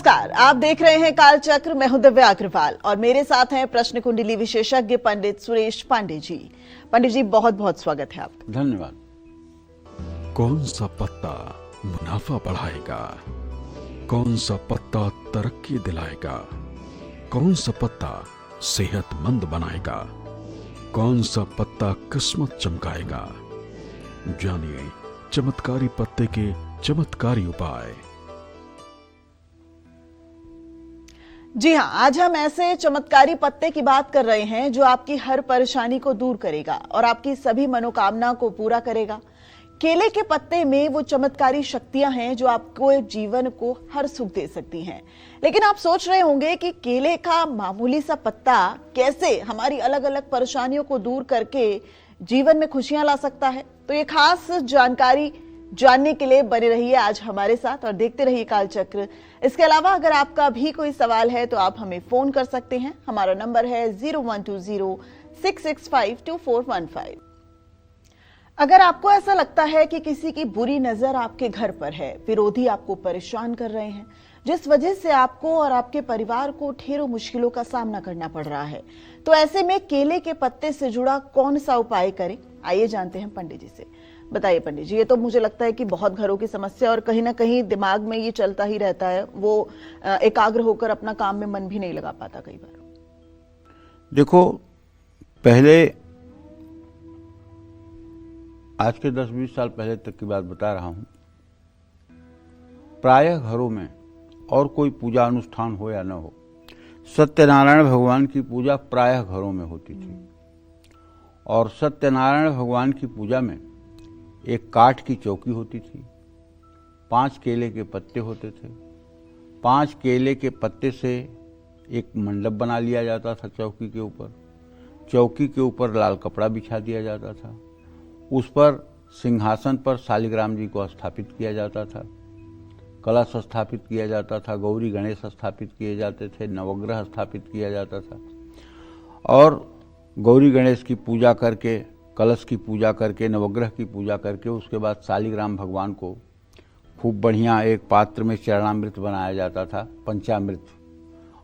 नमस्कार, आप देख रहे हैं कालचक्र। मैं हूं दिव्या अग्रवाल और मेरे साथ हैं प्रश्न कुंडली विशेषज्ञ पंडित सुरेश पांडे जी। पंडित जी, बहुत बहुत स्वागत है आपका। धन्यवाद। कौन सा पत्ता मुनाफा बढ़ाएगा, कौन सा पत्ता तरक्की दिलाएगा, कौन सा पत्ता सेहतमंद बनाएगा, कौन सा पत्ता किस्मत चमकाएगा, जानिए चमत्कारी पत्ते के चमत्कारी उपाय। जी हाँ, आज हम ऐसे चमत्कारी पत्ते की बात कर रहे हैं जो आपकी हर परेशानी को दूर करेगा और आपकी सभी मनोकामना को पूरा करेगा। केले के पत्ते में वो चमत्कारी शक्तियां हैं जो आपको जीवन को हर सुख दे सकती हैं। लेकिन आप सोच रहे होंगे कि केले का मामूली सा पत्ता कैसे हमारी अलग अलग परेशानियों को दूर करके जीवन में खुशियां ला सकता है। तो ये खास जानकारी जानने के लिए बने रहिए आज हमारे साथ और देखते रहिए कालचक्र। इसके अलावा अगर आपका भी कोई सवाल है तो आप हमें फोन कर सकते हैं। हमारा नंबर है 0120-665-2415। अगर आपको ऐसा लगता है कि किसी की बुरी नजर आपके घर पर है, विरोधी आपको परेशान कर रहे हैं, जिस वजह से आपको और आपके परिवार को ढेरों मुश्किलों का सामना करना पड़ रहा है, तो ऐसे में केले के पत्ते से जुड़ा कौन सा उपाय करें, आइए जानते हैं पंडित जी से। बताइए पंडित जी, ये तो मुझे लगता है कि बहुत घरों की समस्या और कहीं ना कहीं दिमाग में ये चलता ही रहता है, वो एकाग्र होकर अपना काम में मन भी नहीं लगा पाता कई बार। देखो, पहले आज के 10-20 साल पहले तक की बात बता रहा हूं, प्रायः घरों में और कोई पूजा अनुष्ठान हो या न हो, सत्यनारायण भगवान की पूजा प्रायः घरों में होती थी। और सत्यनारायण भगवान की पूजा में एक काठ की चौकी होती थी, 5 केले के पत्ते होते थे। 5 केले के पत्ते से एक मंडप बना लिया जाता था चौकी के ऊपर। चौकी के ऊपर लाल कपड़ा बिछा दिया जाता था। उस पर सिंहासन पर शालिग्राम जी को स्थापित किया जाता था, कलश स्थापित किया जाता था, गौरी गणेश स्थापित किए जाते थे, नवग्रह स्थापित किया जाता था। और गौरी गणेश की पूजा करके, कलश की पूजा करके, नवग्रह की पूजा करके, उसके बाद शालिग्राम भगवान को खूब बढ़िया एक पात्र में चरणामृत बनाया जाता था, पंचामृत।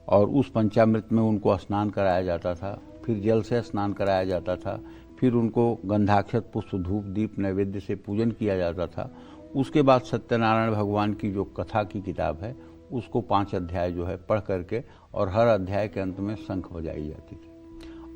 और उस पंचामृत में उनको स्नान कराया जाता था, फिर जल से स्नान कराया जाता था, फिर उनको गंधाक्षत पुष्प धूप दीप नैवेद्य से पूजन किया जाता था। उसके बाद सत्यनारायण भगवान की जो कथा की किताब है उसको 5 अध्याय जो है पढ़ करके, और हर अध्याय के अंत में शंख बजाई जाती थी,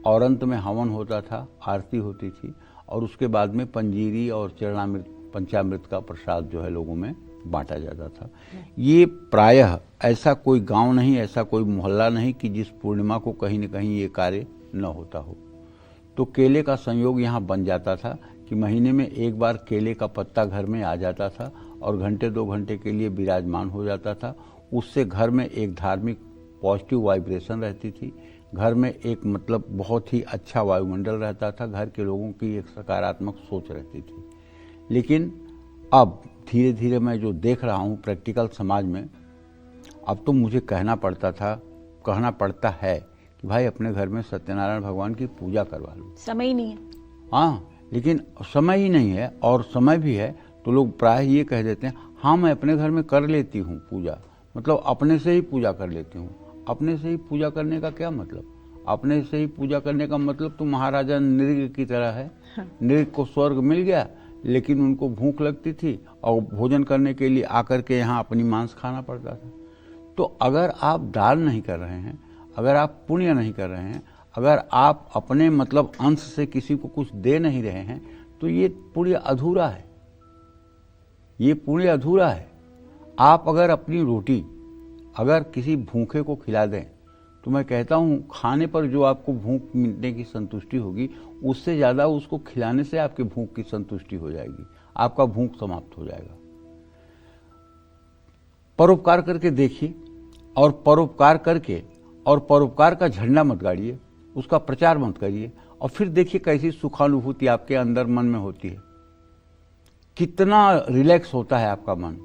और अंत में हवन होता था, आरती होती थी, और उसके बाद में पंजीरी और चरणामृत पंचामृत का प्रसाद जो है लोगों में बांटा जाता था। ये प्रायः ऐसा कोई गांव नहीं, ऐसा कोई मोहल्ला नहीं कि जिस पूर्णिमा को कहीं न कहीं ये कार्य न होता हो। तो केले का संयोग यहाँ बन जाता था कि महीने में एक बार केले का पत्ता घर में आ जाता था और घंटे 2 घंटे के लिए विराजमान हो जाता था। उससे घर में एक धार्मिक पॉजिटिव वाइब्रेशन रहती थी, घर में एक मतलब बहुत ही अच्छा वायुमंडल रहता था, घर के लोगों की एक सकारात्मक सोच रहती थी। लेकिन अब धीरे धीरे मैं जो देख रहा हूँ प्रैक्टिकल समाज में, अब तो मुझे कहना पड़ता है कि भाई अपने घर में सत्यनारायण भगवान की पूजा करवा लो। समय ही नहीं है। हाँ, लेकिन समय ही नहीं है, और समय भी है तो लोग प्राय ये कह देते हैं, हाँ मैं अपने घर में कर लेती हूँ पूजा, मतलब अपने से ही पूजा कर लेती हूँ। अपने से ही पूजा करने का क्या मतलब? अपने से ही पूजा करने का मतलब तो महाराजा नृग की तरह है। नृग को स्वर्ग मिल गया, लेकिन उनको भूख लगती थी और भोजन करने के लिए आकर के यहाँ अपनी मांस खाना पड़ता था। तो अगर आप दान नहीं कर रहे हैं, अगर आप पुण्य नहीं कर रहे हैं, अगर आप अपने मतलब अंश से किसी को कुछ दे नहीं रहे हैं, तो ये पुण्य अधूरा है। ये पुण्य अधूरा है। आप अगर अपनी रोटी अगर किसी भूखे को खिला दें, तो मैं कहता हूँ खाने पर जो आपको भूख मिटने की संतुष्टि होगी, उससे ज़्यादा उसको खिलाने से आपकी भूख की संतुष्टि हो जाएगी, आपका भूख समाप्त हो जाएगा। परोपकार करके देखिए, और परोपकार करके और परोपकार का झंडा मत गाड़िए, उसका प्रचार मत करिए, और फिर देखिए कैसी सुखानुभूति आपके अंदर मन में होती है, कितना रिलैक्स होता है आपका मन।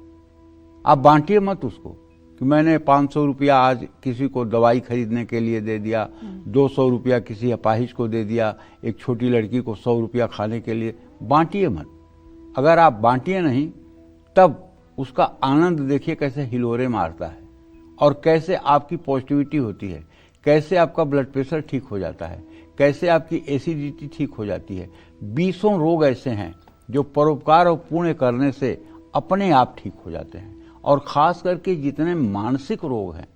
आप बांटिए मत उसको कि मैंने 500 रुपया आज किसी को दवाई खरीदने के लिए दे दिया, 200 रुपया किसी अपाहिज को दे दिया, एक छोटी लड़की को 100 रुपया खाने के लिए। बांटिए मत। अगर आप बांटिए नहीं, तब उसका आनंद देखिए कैसे हिलोरे मारता है, और कैसे आपकी पॉजिटिविटी होती है, कैसे आपका ब्लड प्रेशर ठीक हो जाता है, कैसे आपकी एसिडिटी ठीक हो जाती है। 20 रोग ऐसे हैं जो परोपकार और पुण्य करने से अपने आप ठीक हो जाते हैं। और खास करके जितने मानसिक रोग हैं,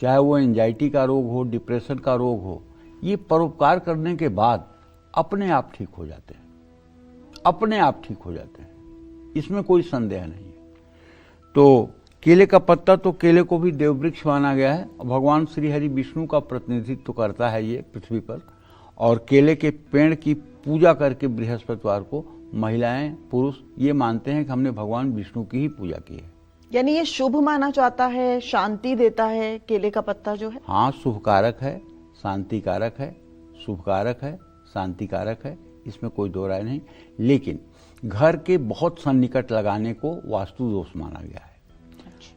चाहे वो एंजाइटी का रोग हो, डिप्रेशन का रोग हो, ये परोपकार करने के बाद अपने आप ठीक हो जाते हैं, अपने आप ठीक हो जाते हैं, इसमें कोई संदेह नहीं है। तो केले का पत्ता, तो केले को भी देववृक्ष माना गया है। भगवान श्री हरि विष्णु का प्रतिनिधित्व करता है ये पृथ्वी पर। और केले के पेड़ की पूजा करके बृहस्पतिवार को महिलाएं, पुरुष ये मानते हैं कि हमने भगवान विष्णु की ही पूजा की है। यानी ये शुभ माना जाता है, शांति देता है केले का पत्ता जो है। हाँ, शुभकारक है, शांतिकारक है, शुभकारक है, शांतिकारक है, इसमें कोई दो राय नहीं। लेकिन घर के बहुत सन्निकट लगाने को वास्तु दोष माना गया है।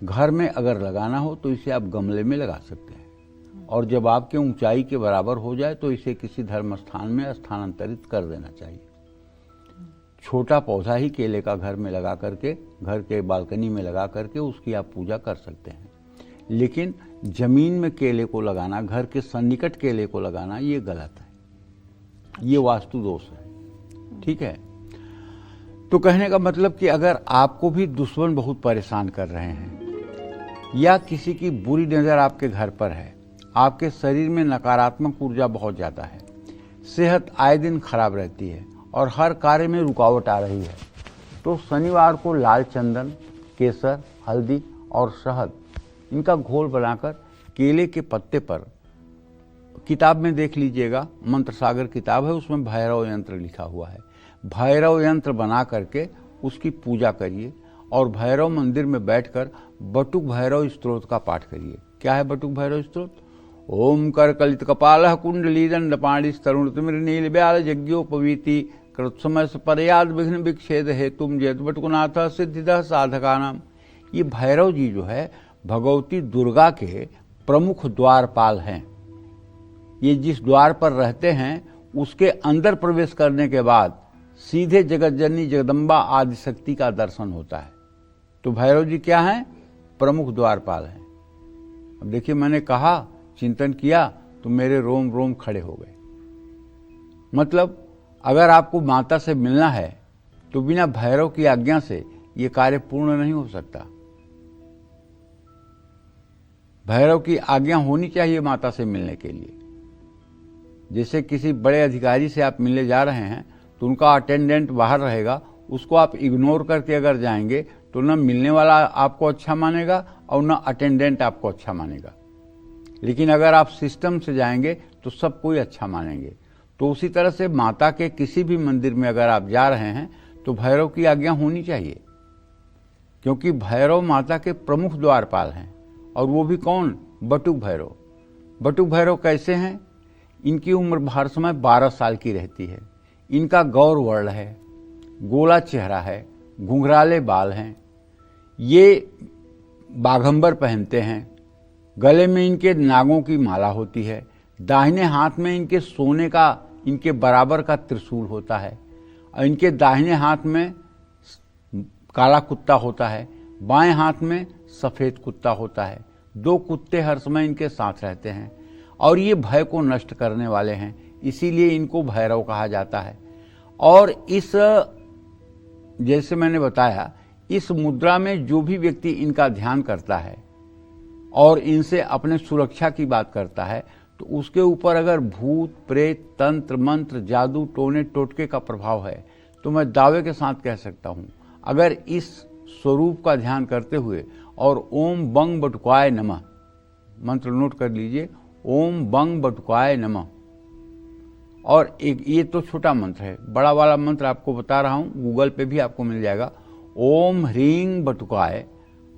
घर में अगर लगाना हो तो इसे आप गमले में लगा सकते हैं, और जब आपके ऊंचाई के बराबर हो जाए तो इसे किसी धर्म स्थान में स्थानांतरित कर देना चाहिए। छोटा पौधा ही केले का घर में लगा करके, घर के बालकनी में लगा करके उसकी आप पूजा कर सकते हैं। लेकिन जमीन में केले को लगाना, घर के सन्निकट केले को लगाना, ये गलत है, ये वास्तु दोष है। ठीक है। तो कहने का मतलब कि अगर आपको भी दुश्मन बहुत परेशान कर रहे हैं, या किसी की बुरी नज़र आपके घर पर है, आपके शरीर में नकारात्मक ऊर्जा बहुत ज़्यादा है, सेहत आए दिन खराब रहती है और हर कार्य में रुकावट आ रही है, तो शनिवार को लाल चंदन, केसर, हल्दी और शहद इनका घोल बनाकर केले के पत्ते पर, किताब में देख लीजिएगा, मंत्र सागर किताब है, उसमें भैरव यंत्र लिखा हुआ है, भैरव यंत्र बना करके उसकी पूजा करिए। और भैरव मंदिर में बैठकर बटुक भैरव स्त्रोत का पाठ करिए। क्या है बटुक भैरव स्त्रोत? ओम कर कलित कपाल कुंडली दंड पाणी तरुण तिमिर नील ब्याल यज्ञोपवीति कृत्समय परयाद विघ्न विक्षेद हे तुम जयत बटुकनाथ सिद्धिदः साधकानाम। ये भैरव जी जो है भगवती दुर्गा के प्रमुख द्वारपाल हैं। ये जिस द्वार पर रहते हैं उसके अंदर प्रवेश करने के बाद सीधे जगत जननी जगदम्बा आदिशक्ति का दर्शन होता है। तो भैरव जी क्या हैं? प्रमुख द्वारपाल हैं। अब देखिए, मैंने कहा, चिंतन किया तो मेरे रोम रोम खड़े हो गए। मतलब अगर आपको माता से मिलना है तो बिना भैरव की आज्ञा से ये कार्य पूर्ण नहीं हो सकता। भैरव की आज्ञा होनी चाहिए माता से मिलने के लिए। जैसे किसी बड़े अधिकारी से आप मिलने जा रहे हैं तो उनका अटेंडेंट बाहर रहेगा, उसको आप इग्नोर करके अगर जाएंगे तो न मिलने वाला आपको अच्छा मानेगा और न अटेंडेंट आपको अच्छा मानेगा। लेकिन अगर आप सिस्टम से जाएंगे तो सब कोई अच्छा मानेंगे। तो उसी तरह से माता के किसी भी मंदिर में अगर आप जा रहे हैं तो भैरव की आज्ञा होनी चाहिए, क्योंकि भैरव माता के प्रमुख द्वारपाल हैं। और वो भी कौन? बटुक भैरव। बटुक भैरव कैसे हैं? इनकी उम्र हर समय 12 साल की रहती है। इनका गौर वर्ण है, गोला चेहरा है, घुंघराले बाल हैं, ये बाघंबर पहनते हैं, गले में इनके नागों की माला होती है, दाहिने हाथ में इनके सोने का, इनके बराबर का त्रिशूल होता है, और इनके दाहिने हाथ में काला कुत्ता होता है, बाएं हाथ में सफ़ेद कुत्ता होता है। 2 कुत्ते हर समय इनके साथ रहते हैं और ये भय को नष्ट करने वाले हैं, इसीलिए इनको भैरव कहा जाता है। और इस, जैसे मैंने बताया, इस मुद्रा में जो भी व्यक्ति इनका ध्यान करता है और इनसे अपने सुरक्षा की बात करता है तो उसके ऊपर अगर भूत प्रेत तंत्र मंत्र जादू टोने टोटके का प्रभाव है तो मैं दावे के साथ कह सकता हूं, अगर इस स्वरूप का ध्यान करते हुए और ओम बंग बटुकाय नमः मंत्र नोट कर लीजिए, ओम बंग बटुकाय नमः। और एक ये तो छोटा मंत्र है, बड़ा वाला मंत्र आपको बता रहा हूं, गूगल पे भी आपको मिल जाएगा। ओम ह्रीं बटुकाय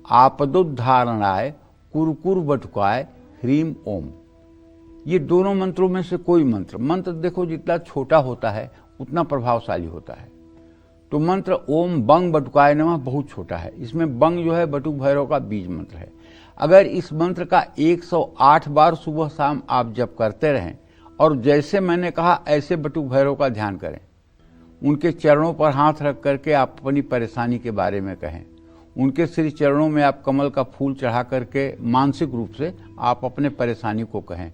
आपदुद्धारणाय कुरकुर बटुकाय ह्रीम ओम। ये दोनों मंत्रों में से कोई मंत्र देखो जितना छोटा होता है उतना प्रभावशाली होता है। तो मंत्र ओम बंग बटुकाय नमः बहुत छोटा है, इसमें बंग जो है बटुक भैरव का बीज मंत्र है। अगर इस मंत्र का 108 बार सुबह शाम आप जप करते रहें और जैसे मैंने कहा ऐसे बटुक भैरव का ध्यान करें, उनके चरणों पर हाथ रख करके आप अपनी परेशानी के बारे में कहें, उनके श्री चरणों में आप कमल का फूल चढ़ा करके मानसिक रूप से आप अपने परेशानी को कहें।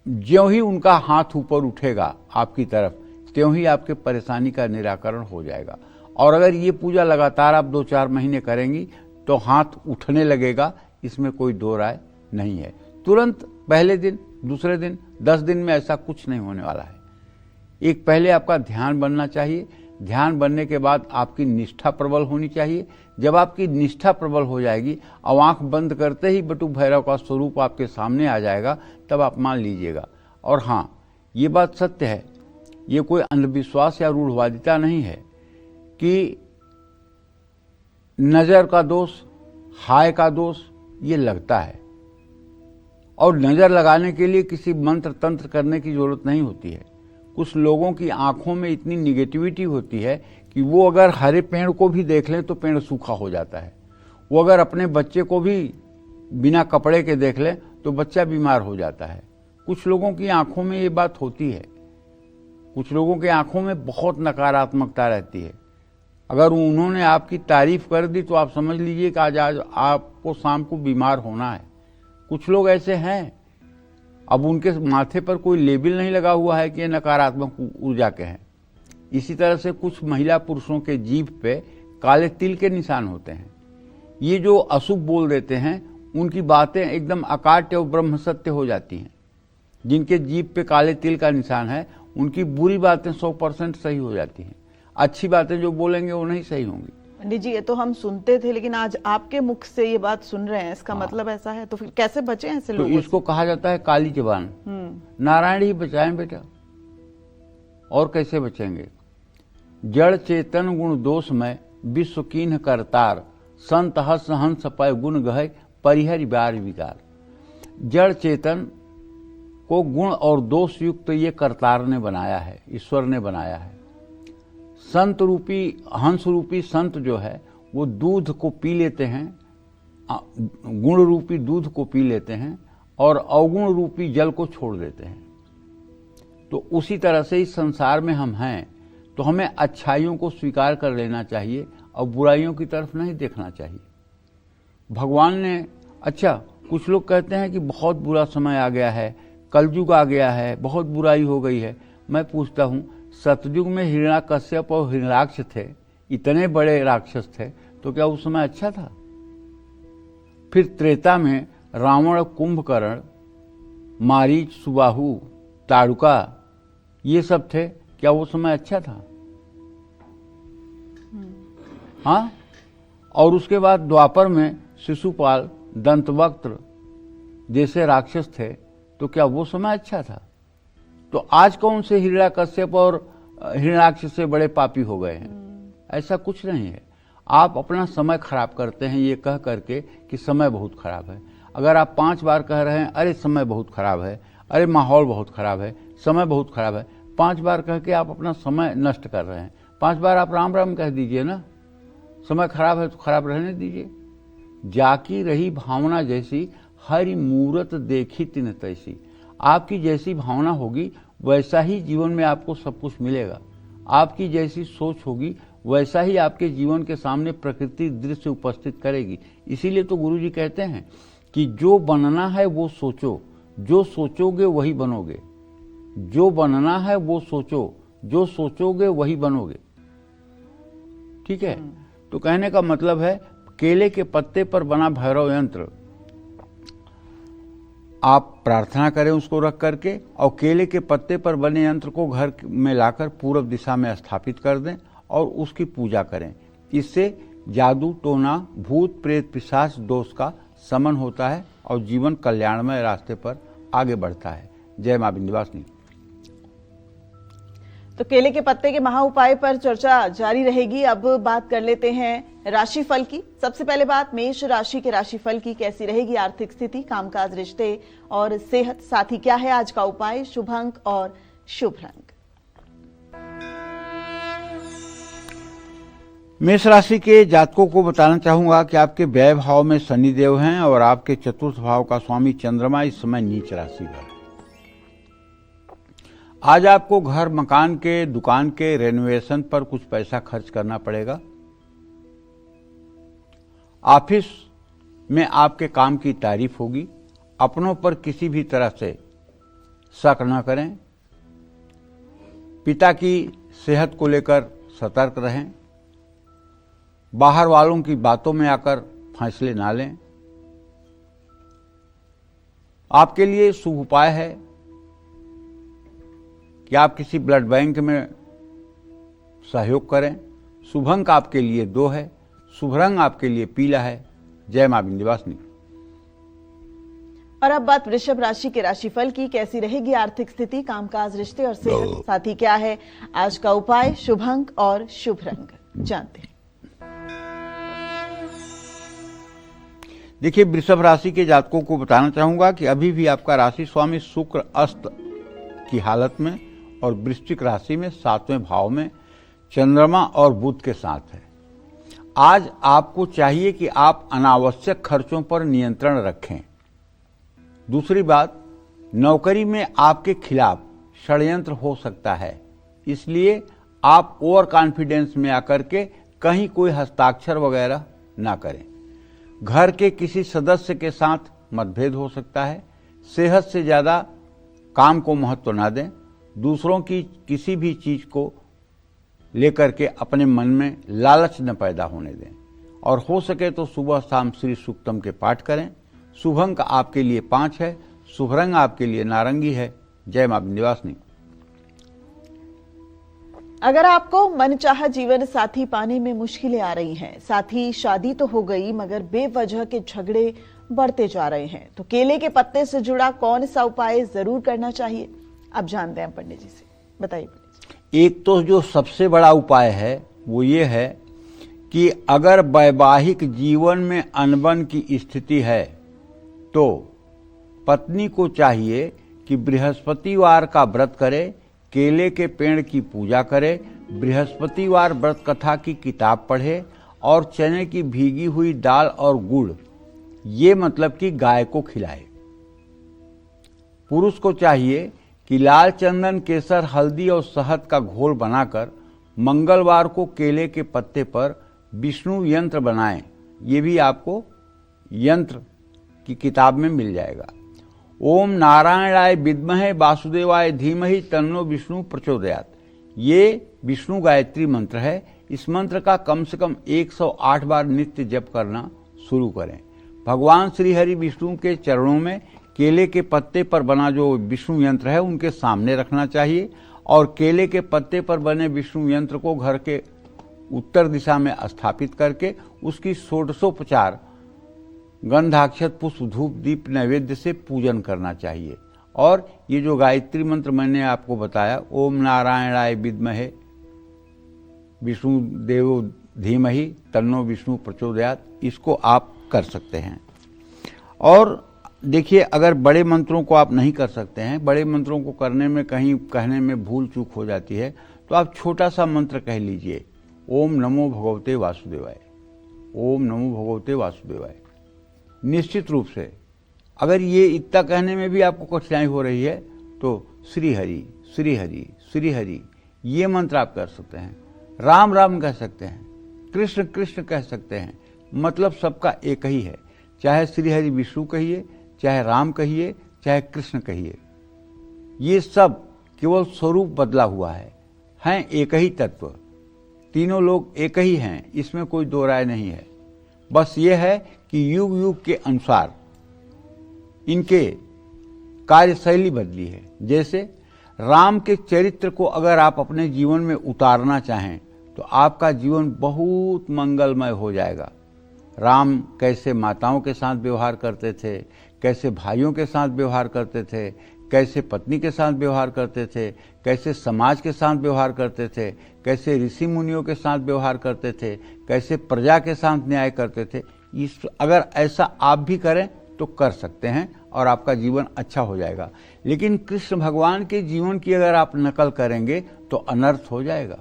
ज्यों ही उनका हाथ ऊपर उठेगा आपकी तरफ, त्यों ही आपके परेशानी का निराकरण हो जाएगा। और अगर ये पूजा लगातार आप 2-4 महीने करेंगी तो हाथ उठने लगेगा, इसमें कोई दो राय नहीं है। तुरंत पहले दिन, दूसरे दिन, 10 दिन में ऐसा कुछ नहीं होने वाला है। एक पहले आपका ध्यान बनना चाहिए। ध्यान बनने के बाद आपकी निष्ठा प्रबल होनी चाहिए। जब आपकी निष्ठा प्रबल हो जाएगी और आंख बंद करते ही बटुक भैरव का स्वरूप आपके सामने आ जाएगा, तब आप मान लीजिएगा। और हाँ, ये बात सत्य है, ये कोई अंधविश्वास या रूढ़वादिता नहीं है कि नजर का दोष, हाय का दोष ये लगता है। और नजर लगाने के लिए किसी मंत्र तंत्र करने की जरूरत नहीं होती है। कुछ लोगों की आंखों में इतनी निगेटिविटी होती है कि वो अगर हरे पेड़ को भी देख लें तो पेड़ सूखा हो जाता है। वो अगर अपने बच्चे को भी बिना कपड़े के देख लें तो बच्चा बीमार हो जाता है। कुछ लोगों की आंखों में ये बात होती है। कुछ लोगों की आंखों में बहुत नकारात्मकता रहती है। अगर उन्होंने आपकी तारीफ कर दी तो आप समझ लीजिए कि आज आपको शाम को बीमार होना है। कुछ लोग ऐसे हैं, अब उनके माथे पर कोई लेबल नहीं लगा हुआ है कि ये नकारात्मक ऊर्जा के हैं। इसी तरह से कुछ महिला पुरुषों के जीभ पे काले तिल के निशान होते हैं। ये जो अशुभ बोल देते हैं, उनकी बातें एकदम अकाट्य और ब्रह्म सत्य हो जाती हैं। जिनके जीभ पे काले तिल का निशान है, उनकी बुरी बातें 100% सही हो जाती हैं। अच्छी बातें जो बोलेंगे वो नहीं सही होंगी। पंडित जी, ये तो हम सुनते थे, लेकिन आज आपके मुख से ये बात सुन रहे हैं, इसका मतलब ऐसा है। तो फिर कैसे बचे ऐसे तो लोगों इसको कहा जाता है काली जबान। नारायण ही बचाएं बेटा, और कैसे बचेंगे। जड़ चेतन गुण दोष में विश्व कीन्ह करतार, संत हस हंस पय गुण गहे परिहरि बार विकार। जड़ चेतन को गुण और दोष युक्त ये करतार ने बनाया है, ईश्वर ने बनाया है। संत रूपी, हंस रूपी संत जो है वो दूध को पी लेते हैं, गुण रूपी दूध को पी लेते हैं और अवगुण रूपी जल को छोड़ देते हैं। तो उसी तरह से इस संसार में हम हैं, तो हमें अच्छाइयों को स्वीकार कर लेना चाहिए और बुराइयों की तरफ नहीं देखना चाहिए। भगवान ने, अच्छा कुछ लोग कहते हैं कि बहुत बुरा समय आ गया है, कलयुग आ गया है, बहुत बुराई हो गई है। मैं पूछता हूँ, सतयुग में हिरण्याकश्यप और हिरण्याक्ष थे, इतने बड़े राक्षस थे, तो क्या उस समय अच्छा था? फिर त्रेता में रावण, कुंभकर्ण, मारीच, सुबाहु, ताड़ुका ये सब थे, क्या वो समय अच्छा था? हाँ। और उसके बाद द्वापर में शिशुपाल, दंतवक्त्र जैसे राक्षस थे, तो क्या वो समय अच्छा था? तो आज कौन से हिरण्याकश्यप और हिरण्याक्ष से बड़े पापी हो गए हैं? ऐसा कुछ नहीं है। आप अपना समय खराब करते हैं ये कह करके कि समय बहुत खराब है। अगर आप 5 बार कह रहे हैं अरे समय बहुत खराब है, अरे माहौल बहुत खराब है, समय बहुत खराब है, 5 बार कह के आप अपना समय नष्ट कर रहे हैं। 5 बार आप राम राम कह दीजिए ना। समय खराब है तो खराब रहने दीजिए। जाकी रही भावना जैसी, हरि मूरत देखी तिन तैसी। आपकी जैसी भावना होगी वैसा ही जीवन में आपको सब कुछ मिलेगा। आपकी जैसी सोच होगी वैसा ही आपके जीवन के सामने प्रकृति दृश्य उपस्थित करेगी। इसीलिए तो गुरुजी कहते हैं कि जो बनना है वो सोचो, जो सोचोगे वही बनोगे। जो बनना है वो सोचो, जो सोचोगे वही बनोगे। ठीक है। तो कहने का मतलब है, केले के पत्ते पर बना भैरव यंत्र आप प्रार्थना करें उसको रख करके, और केले के पत्ते पर बने यंत्र को घर में लाकर पूर्व दिशा में स्थापित कर दें और उसकी पूजा करें। इससे जादू, टोना, भूत प्रेत, पिशाच दोष का शमन होता है और जीवन कल्याणमय रास्ते पर आगे बढ़ता है। जय मां विंध्यवासिनी। तो केले के पत्ते के महा उपाय पर चर्चा जारी रहेगी। अब बात कर लेते हैं राशिफल की। सबसे पहले बात मेष राशि के राशिफल की। कैसी रहेगी आर्थिक स्थिति, कामकाज, रिश्ते और सेहत, साथ ही क्या है आज का उपाय, शुभ अंक और शुभ रंग। मेष राशि के जातकों को बताना चाहूंगा कि आपके व्यय भाव में शनिदेव हैं और आपके चतुर्थ भाव का स्वामी चंद्रमा इस समय नीच राशि पर है। आज आपको घर, मकान के, दुकान के रेनोवेशन पर कुछ पैसा खर्च करना पड़ेगा। ऑफिस में आपके काम की तारीफ होगी। अपनों पर किसी भी तरह से शक न करें। पिता की सेहत को लेकर सतर्क रहें। बाहर वालों की बातों में आकर फैसले ना लें। आपके लिए शुभ उपाय है कि आप किसी ब्लड बैंक में सहयोग करें। शुभ अंक आपके लिए 2 है। शुभ रंग आपके लिए पीला है। जय मां विंध्यवासिनी। और अब बात वृषभ राशि के राशिफल की। कैसी रहेगी आर्थिक स्थिति, कामकाज, रिश्ते और सेहत, साथ ही क्या है आज का उपाय, शुभ अंक और शुभ रंग, जानते हैं। देखिए, वृषभ राशि के जातकों को बताना चाहूंगा कि अभी भी आपका राशि स्वामी शुक्र अस्त की हालत में और वृश्चिक राशि में 7वें भाव में चंद्रमा और बुध के साथ है। आज आपको चाहिए कि आप अनावश्यक खर्चों पर नियंत्रण रखें। दूसरी बात, नौकरी में आपके खिलाफ षड्यंत्र हो सकता है, इसलिए आप ओवर कॉन्फिडेंस में आकर के कहीं कोई हस्ताक्षर वगैरह ना करें। घर के किसी सदस्य के साथ मतभेद हो सकता है। सेहत से ज्यादा काम को महत्व ना दें। दूसरों की किसी भी चीज को लेकर के अपने मन में लालच न पैदा होने दें। और हो सके तो सुबह शाम श्री सूक्तम के पाठ करें। शुभ अंक आपके लिए 5 है। शुभ रंग आपके लिए नारंगी है। जय मां विंध्यवासिनी। अगर आपको मनचाहा जीवन साथी पाने में मुश्किलें आ रही हैं, साथ ही शादी तो हो गई मगर बेवजह के झगड़े बढ़ते जा रहे हैं, तो केले के पत्ते से जुड़ा कौन सा उपाय जरूर करना चाहिए, अब जानते हैं पंडित जी से। बताइए पंडित जी। एक तो जो सबसे बड़ा उपाय है वो ये है कि अगर वैवाहिक जीवन में अनबन की स्थिति है तो पत्नी को चाहिए कि बृहस्पतिवार का व्रत करे, केले के पेड़ की पूजा करे, बृहस्पतिवार व्रत कथा की किताब पढ़े और चने की भीगी हुई दाल और गुड़, ये मतलब कि गाय को खिलाए। पुरुष को चाहिए कि लाल चंदन, केसर, हल्दी और शहद का घोल बनाकर मंगलवार को केले के पत्ते पर विष्णु यंत्र बनाएं। ये भी आपको यंत्र की किताब में मिल जाएगा। ओम नारायणाय विद्महे वासुदेवाय धीमहि तन्नो विष्णु प्रचोदयात्, ये विष्णु गायत्री मंत्र है। इस मंत्र का कम से कम 108 बार नित्य जप करना शुरू करें। भगवान श्री हरि विष्णु के चरणों में केले के पत्ते पर बना जो विष्णु यंत्र है उनके सामने रखना चाहिए और केले के पत्ते पर बने विष्णु यंत्र को घर के उत्तर दिशा में स्थापित करके उसकी षोडशोपचार गंधाक्षत, पुष्प, धूप, दीप, नैवेद्य से पूजन करना चाहिए। और ये जो गायत्री मंत्र मैंने आपको बताया, ओम नारायणाय विद्महे विष्णु देवो धीमहि तन्नो विष्णु प्रचोदयात्, इसको आप कर सकते हैं। और देखिए, अगर बड़े मंत्रों को आप नहीं कर सकते हैं, बड़े मंत्रों को करने में कहीं कहने में भूल चूक हो जाती है, तो आप छोटा सा मंत्र कह लीजिए, ओम नमो भगवते वासुदेवाय, ओम नमो भगवते वासुदेवाय। निश्चित रूप से अगर ये इतना कहने में भी आपको कठिनाई हो रही है तो श्री हरि श्री हरि श्री हरि ये मंत्र आप कर सकते हैं। राम राम कह सकते हैं, कृष्ण कृष्ण कह सकते हैं, मतलब सबका एक ही है। चाहे श्री हरि विष्णु कहिए, चाहे राम कहिए, चाहे कृष्ण कहिए, ये सब केवल स्वरूप बदला हुआ है, हैं एक ही तत्व। तीनों लोग एक ही हैं, इसमें कोई दो राय नहीं है। बस ये है कि युग युग के अनुसार इनके कार्यशैली बदली है। जैसे राम के चरित्र को अगर आप अपने जीवन में उतारना चाहें तो आपका जीवन बहुत मंगलमय हो जाएगा। राम कैसे माताओं के साथ व्यवहार करते थे, कैसे भाइयों के साथ व्यवहार करते थे, कैसे पत्नी के साथ व्यवहार करते थे, कैसे समाज के साथ व्यवहार करते थे, कैसे ऋषि मुनियों के साथ व्यवहार करते थे, कैसे प्रजा के साथ न्याय करते थे। इस अगर ऐसा आप भी करें तो कर सकते हैं और आपका जीवन अच्छा हो जाएगा। लेकिन कृष्ण भगवान के जीवन की अगर आप नकल करेंगे तो अनर्थ हो जाएगा,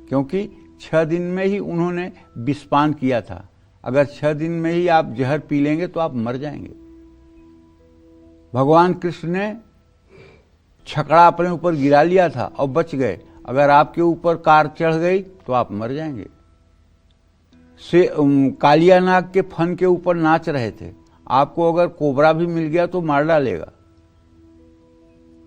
क्योंकि 6 दिन में ही उन्होंने विषपान किया था। अगर 6 दिन में ही आप जहर पी लेंगे तो आप मर जाएंगे। भगवान कृष्ण ने छकड़ा अपने ऊपर गिरा लिया था और बच गए। अगर आपके ऊपर कार चढ़ गई तो आप मर जाएंगे। से कालिया नाग के फन के ऊपर नाच रहे थे। आपको अगर कोबरा भी मिल गया तो मार डालेगा।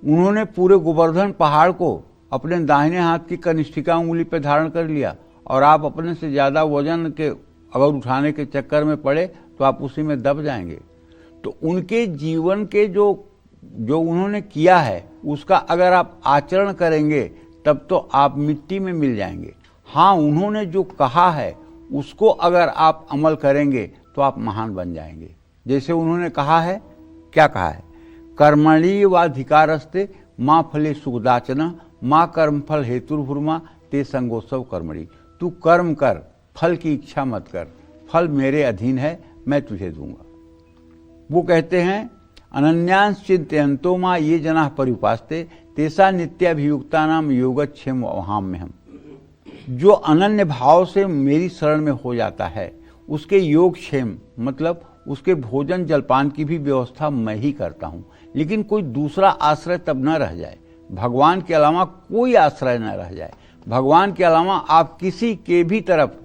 उन्होंने पूरे गोवर्धन पहाड़ को अपने दाहिने हाथ की कनिष्ठिका उंगली पर धारण कर लिया और आप अपने से ज्यादा वजन के अगर उठाने के चक्कर में पड़े तो आप उसी में दब जाएंगे। तो उनके जीवन के जो उन्होंने किया है उसका अगर आप आचरण करेंगे तब तो आप मिट्टी में मिल जाएंगे। हाँ, उन्होंने जो कहा है उसको अगर आप अमल करेंगे तो आप महान बन जाएंगे। जैसे उन्होंने कहा है, क्या कहा है, कर्मणि वाधिकारस्ते माँ फले सुखदाचना माँ कर्मफल हेतुर्भुर्मा ते संगोत्सव कर्मणि। तू कर्म कर, फल की इच्छा मत कर, फल मेरे अधीन है, मैं तुझे दूंगा। वो कहते हैं अनन्यांश चिंतयन्तो माँ ये जना परिउपास्ते तेसा नित्याभियुक्ता नाम योगक्षेम वहाम में हम। जो अनन्य भाव से मेरी शरण में हो जाता है उसके योगक्षेम मतलब उसके भोजन जलपान की भी व्यवस्था मैं ही करता हूँ। लेकिन कोई दूसरा आश्रय तब न रह जाए, भगवान के अलावा कोई आश्रय न रह जाए। भगवान के अलावा आप किसी के भी तरफ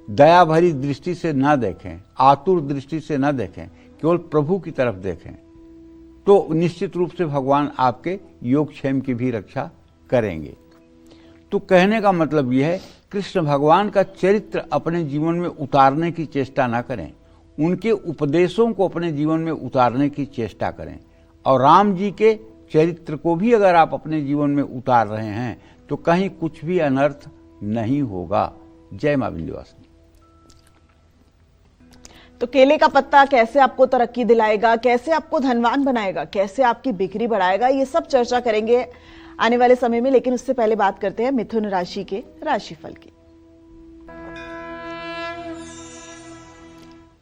दया भरी दृष्टि से न देखें, आतुर दृष्टि से न देखें, केवल प्रभु की तरफ देखें, तो निश्चित रूप से भगवान आपके योगक्षेम की भी रक्षा करेंगे। तो कहने का मतलब यह है, कृष्ण भगवान का चरित्र अपने जीवन में उतारने की चेष्टा न करें, उनके उपदेशों को अपने जीवन में उतारने की चेष्टा करें। और राम जी के चरित्र को भी अगर आप अपने जीवन में उतार रहे हैं तो कहीं कुछ भी अनर्थ नहीं होगा। जय मां विंध्यवासिनी। तो केले का पत्ता कैसे आपको तरक्की दिलाएगा, कैसे आपको धनवान बनाएगा, कैसे आपकी बिक्री बढ़ाएगा, ये सब चर्चा करेंगे आने वाले समय में। लेकिन उससे पहले बात करते हैं मिथुन राशि के राशिफल की।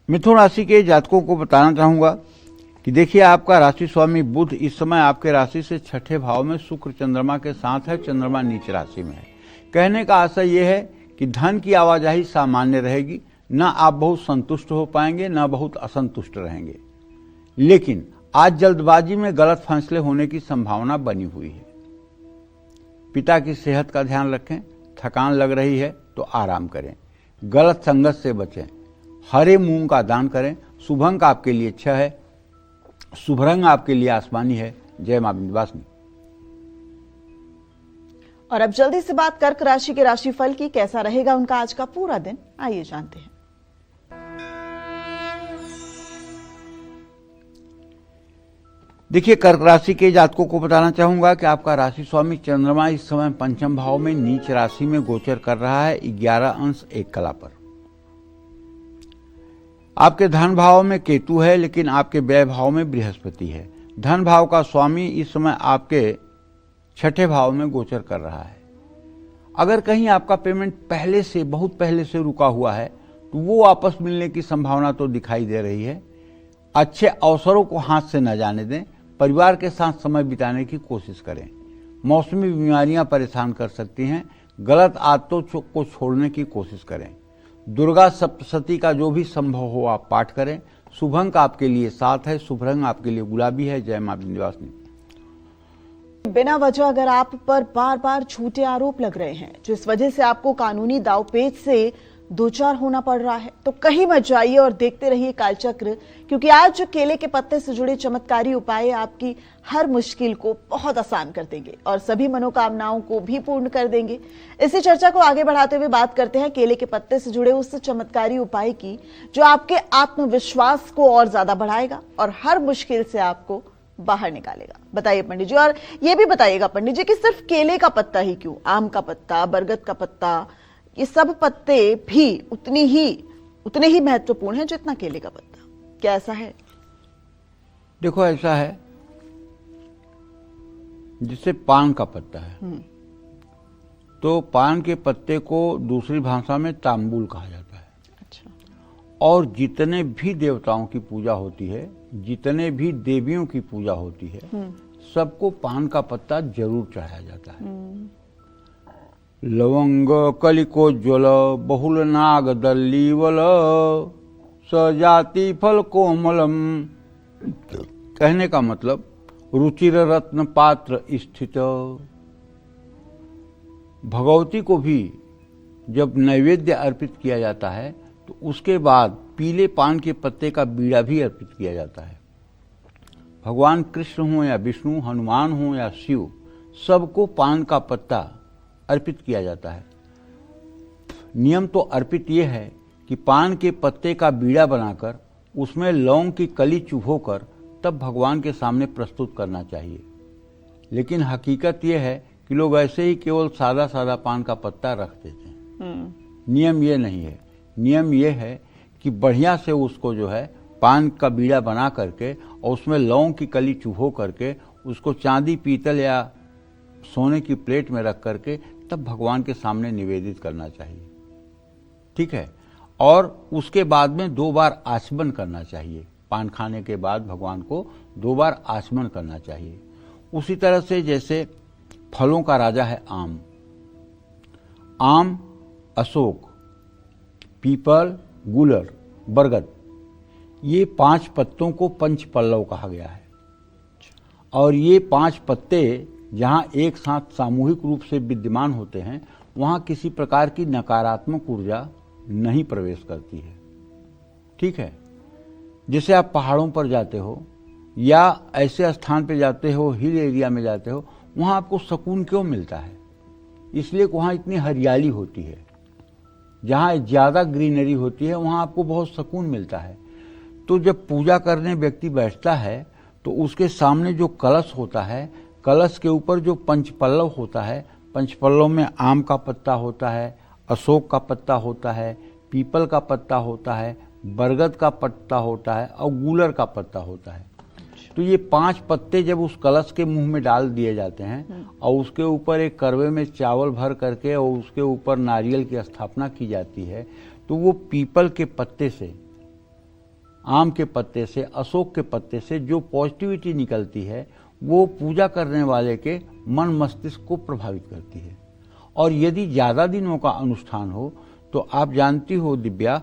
मिथुन राशि के जातकों को बताना चाहूंगा कि देखिए, आपका राशि स्वामी बुध इस समय आपके राशि से छठे भाव में शुक्र चंद्रमा के साथ है। चंद्रमा नीच राशि में है। कहने का आशय यह है कि धन की आवाजाही सामान्य रहेगी, न आप बहुत संतुष्ट हो पाएंगे न बहुत असंतुष्ट रहेंगे। लेकिन आज जल्दबाजी में गलत फैसले होने की संभावना बनी हुई है। पिता की सेहत का ध्यान रखें। थकान लग रही है तो आराम करें। गलत संगत से बचें। हरे मूंग का दान करें। शुभ अंक आपके लिए 6 है। शुभ रंग आपके लिए आसमानी है। जय मां विंध्यवासिनी। और अब जल्दी से बात कर्क राशि के राशिफल की। कैसा रहेगा उनका आज का पूरा दिन, आइए जानते हैं। देखिए, कर्क राशि के जातकों को बताना चाहूंगा कि आपका राशि स्वामी चंद्रमा इस समय पंचम भाव में नीच राशि में गोचर कर रहा है 11 अंश 1 कला पर। आपके धन भाव में केतु है, लेकिन आपके व्यय भाव में बृहस्पति है। धन भाव का स्वामी इस समय आपके छठे भाव में गोचर कर रहा है। अगर कहीं आपका पेमेंट पहले से, बहुत पहले से रुका हुआ है तो वो वापस मिलने की संभावना तो दिखाई दे रही है। अच्छे अवसरों को हाथ से न जाने दें। परिवार के साथ समय बिताने की कोशिश करें। मौसमी बीमारियां परेशान कर सकती हैं। गलत आदतों को छोड़ने की कोशिश करें। दुर्गा सप्तशती का जो भी संभव हो आप पाठ करें। शुभ अंक आपके लिए 7 है। शुभ रंग आपके लिए गुलाबी है। जय मां विंध्यवासिनी। बिना वजह अगर आप पर बार बार झूठे आरोप लग रहे हैं, जिस वजह से आपको कानूनी दावपेच से दो चार होना पड़ रहा है, तो कहीं मत जाइए और देखते रहिए कालचक्र, क्योंकि आज जो केले के पत्ते से जुड़े चमत्कारी उपाय आपकी हर मुश्किल को बहुत आसान कर देंगे और सभी मनोकामनाओं को भी पूर्ण कर देंगे। इसी चर्चा को आगे बढ़ाते हुए बात करते हैं केले के पत्ते से जुड़े उस चमत्कारी उपाय की जो आपके आत्मविश्वास को और ज्यादा बढ़ाएगा और हर मुश्किल से आपको बाहर निकालेगा। बताइए पंडित जी, और ये भी बताइएगा पंडित जी कि सिर्फ केले का पत्ता ही क्यों, आम का पत्ता, बरगद का पत्ता, ये सब पत्ते भी उतने ही महत्वपूर्ण हैं जितना केले का पत्ता। क्या ऐसा है? देखो, ऐसा है जिससे पान का पत्ता है, तो पान के पत्ते को दूसरी भाषा में तांबुल कहा जाता है। अच्छा। और जितने भी देवताओं की पूजा होती है, जितने भी देवियों की पूजा होती है, सबको पान का पत्ता जरूर चढ़ाया जाता है। लवंग कलिको ज्वल बहुल नाग दल्लीवल सजाति फल कोमलम। कहने का मतलब रुचिर रत्न पात्र स्थित। भगवती को भी जब नैवेद्य अर्पित किया जाता है तो उसके बाद पीले पान के पत्ते का बीड़ा भी अर्पित किया जाता है। भगवान कृष्ण हो या विष्णु, हनुमान हो या शिव, सबको पान का पत्ता अर्पित किया जाता है। नियम तो अर्पित ये है कि पान के पत्ते का बीड़ा बनाकर उसमें लौंग की कली चुभोकर तब भगवान के सामने प्रस्तुत करना चाहिए। लेकिन हकीकत यह है कि लोग ऐसे ही केवल सादा सादा पान का पत्ता रख देते हैं। नियम ये नहीं है। नियम ये है कि बढ़िया से उसको जो है पान का बीड़ा बना करके और उसमें लौंग की कली चुभो करके उसको चांदी, पीतल या सोने की प्लेट में रख करके तब भगवान के सामने निवेदित करना चाहिए। ठीक है। और उसके बाद में 2 बार आचमन करना चाहिए। पान खाने के बाद भगवान को 2 बार आचमन करना चाहिए। उसी तरह से जैसे फलों का राजा है आम, अशोक, पीपल, गूलर, बरगद, ये 5 पत्तों को पंच पल्लव कहा गया है। और ये 5 पत्ते जहाँ एक साथ सामूहिक रूप से विद्यमान होते हैं वहाँ किसी प्रकार की नकारात्मक ऊर्जा नहीं प्रवेश करती है। ठीक है। जैसे आप पहाड़ों पर जाते हो या ऐसे स्थान पे जाते हो, हिल एरिया में जाते हो, वहाँ आपको सुकून क्यों मिलता है? इसलिए वहाँ इतनी हरियाली होती है। जहाँ ज़्यादा ग्रीनरी होती है वहाँ आपको बहुत सुकून मिलता है। तो जब पूजा करने व्यक्ति बैठता है तो उसके सामने जो कलश होता है, कलश के ऊपर जो पंचपल्लव होता है, पंचपल्लव में आम का पत्ता होता है, अशोक का पत्ता होता है, पीपल का पत्ता होता है, बरगद का पत्ता होता है और गूलर का पत्ता होता है। तो ये 5 पत्ते जब उस कलश के मुंह में डाल दिए जाते हैं और उसके ऊपर एक करवे में चावल भर करके और उसके ऊपर नारियल की स्थापना की जाती है, तो वो पीपल के पत्ते से, आम के पत्ते से, अशोक के पत्ते से जो पॉजिटिविटी निकलती है वो पूजा करने वाले के मन मस्तिष्क को प्रभावित करती है। और यदि ज़्यादा दिनों का अनुष्ठान हो तो आप जानती हो दिव्या,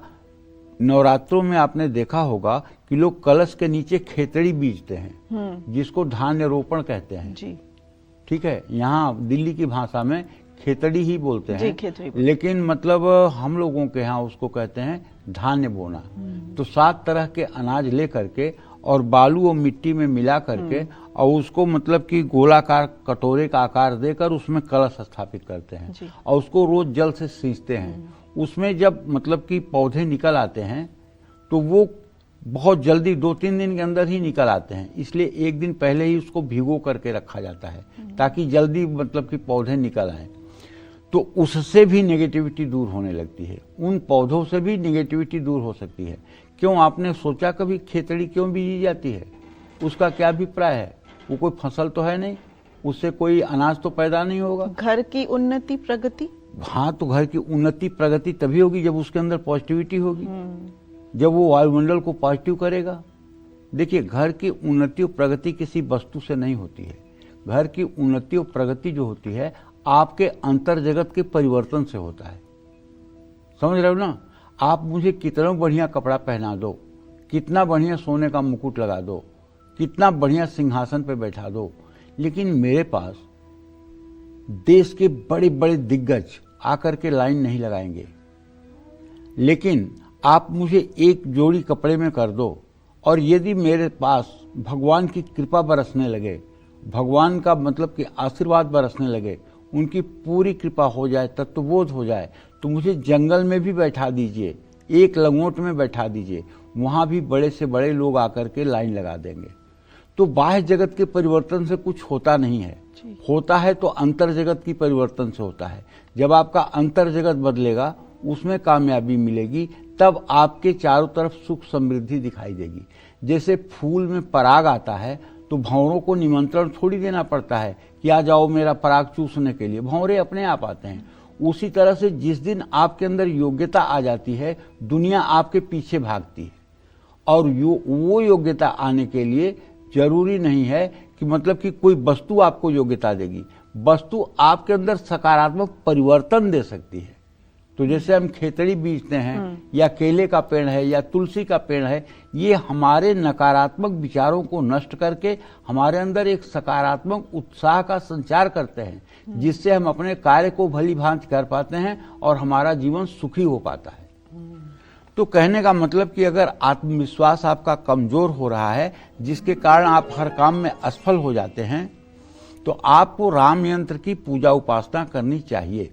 नवरात्रों में आपने देखा होगा कि लोग कलश के नीचे खेतड़ी बीजते हैं, जिसको धान्य रोपण कहते हैं जी। ठीक है। यहाँ दिल्ली की भाषा में खेतड़ी ही बोलते हैं जी, लेकिन मतलब हम लोगों के यहाँ उसको कहते हैं धान्य बोना। तो 7 तरह के अनाज ले करके और बालू और मिट्टी में मिला करके और उसको मतलब कि गोलाकार कटोरे का आकार देकर उसमें कलश स्थापित करते हैं और उसको रोज जल से सींचते हैं। उसमें जब मतलब कि पौधे निकल आते हैं तो वो बहुत जल्दी 2-3 दिन के अंदर ही निकल आते हैं। इसलिए एक दिन पहले ही उसको भिगो करके रखा जाता है ताकि जल्दी मतलब कि पौधे निकल आए। तो उससे भी नेगेटिविटी दूर होने लगती है, उन पौधों से भी नेगेटिविटी दूर हो सकती है। क्यों, आपने सोचा कभी खेतड़ी क्यों बीजी जाती है? उसका क्या अभिप्राय है? वो कोई फसल तो है नहीं, उससे कोई अनाज तो पैदा नहीं होगा। घर की उन्नति प्रगति। हाँ, तो घर की उन्नति प्रगति तभी होगी जब उसके अंदर पॉजिटिविटी होगी, जब वो वायुमंडल को पॉजिटिव करेगा। देखिए, घर की उन्नति और प्रगति किसी वस्तु से नहीं होती है। घर की उन्नति और प्रगति जो होती है आपके अंतर जगत के परिवर्तन से होता है। समझ रहे हो ना? आप मुझे कितना बढ़िया कपड़ा पहना दो, कितना बढ़िया सोने का मुकुट लगा दो, कितना बढ़िया सिंहासन पे बैठा दो, लेकिन मेरे पास देश के बड़े बड़े दिग्गज आकर के लाइन नहीं लगाएंगे। लेकिन आप मुझे एक जोड़ी कपड़े में कर दो और यदि मेरे पास भगवान की कृपा बरसने लगे, भगवान का मतलब कि आशीर्वाद बरसने लगे, उनकी पूरी कृपा हो जाए, तत्वबोध हो जाए, तो मुझे जंगल में भी बैठा दीजिए, एक लंगोट में बैठा दीजिए, वहां भी बड़े से बड़े लोग आकर के लाइन लगा देंगे। तो बाह्य जगत के परिवर्तन से कुछ होता नहीं है, होता है तो अंतर जगत की परिवर्तन से होता है। जब आपका अंतर जगत बदलेगा, उसमें कामयाबी मिलेगी, तब आपके चारों तरफ सुख समृद्धि दिखाई देगी। जैसे फूल में पराग आता है तो भंवरों को निमंत्रण थोड़ी देना पड़ता है कि आ जाओ मेरा पराग चूसने के लिए, भंवरे अपने आप आते हैं। उसी तरह से जिस दिन आपके अंदर योग्यता आ जाती है, दुनिया आपके पीछे भागती है। और वो योग्यता आने के लिए जरूरी नहीं है कि मतलब कि कोई वस्तु आपको योग्यता देगी, वस्तु आपके अंदर सकारात्मक परिवर्तन दे सकती है। तो जैसे हम खेतड़ी बीजते हैं या केले का पेड़ है या तुलसी का पेड़ है, ये हमारे नकारात्मक विचारों को नष्ट करके हमारे अंदर एक सकारात्मक उत्साह का संचार करते हैं, जिससे हम अपने कार्य को भली भांति कर पाते हैं और हमारा जीवन सुखी हो पाता है। तो कहने का मतलब कि अगर आत्मविश्वास आपका कमजोर हो रहा है, जिसके कारण आप हर काम में असफल हो जाते हैं, तो आपको राम यंत्र की पूजा उपासना करनी चाहिए।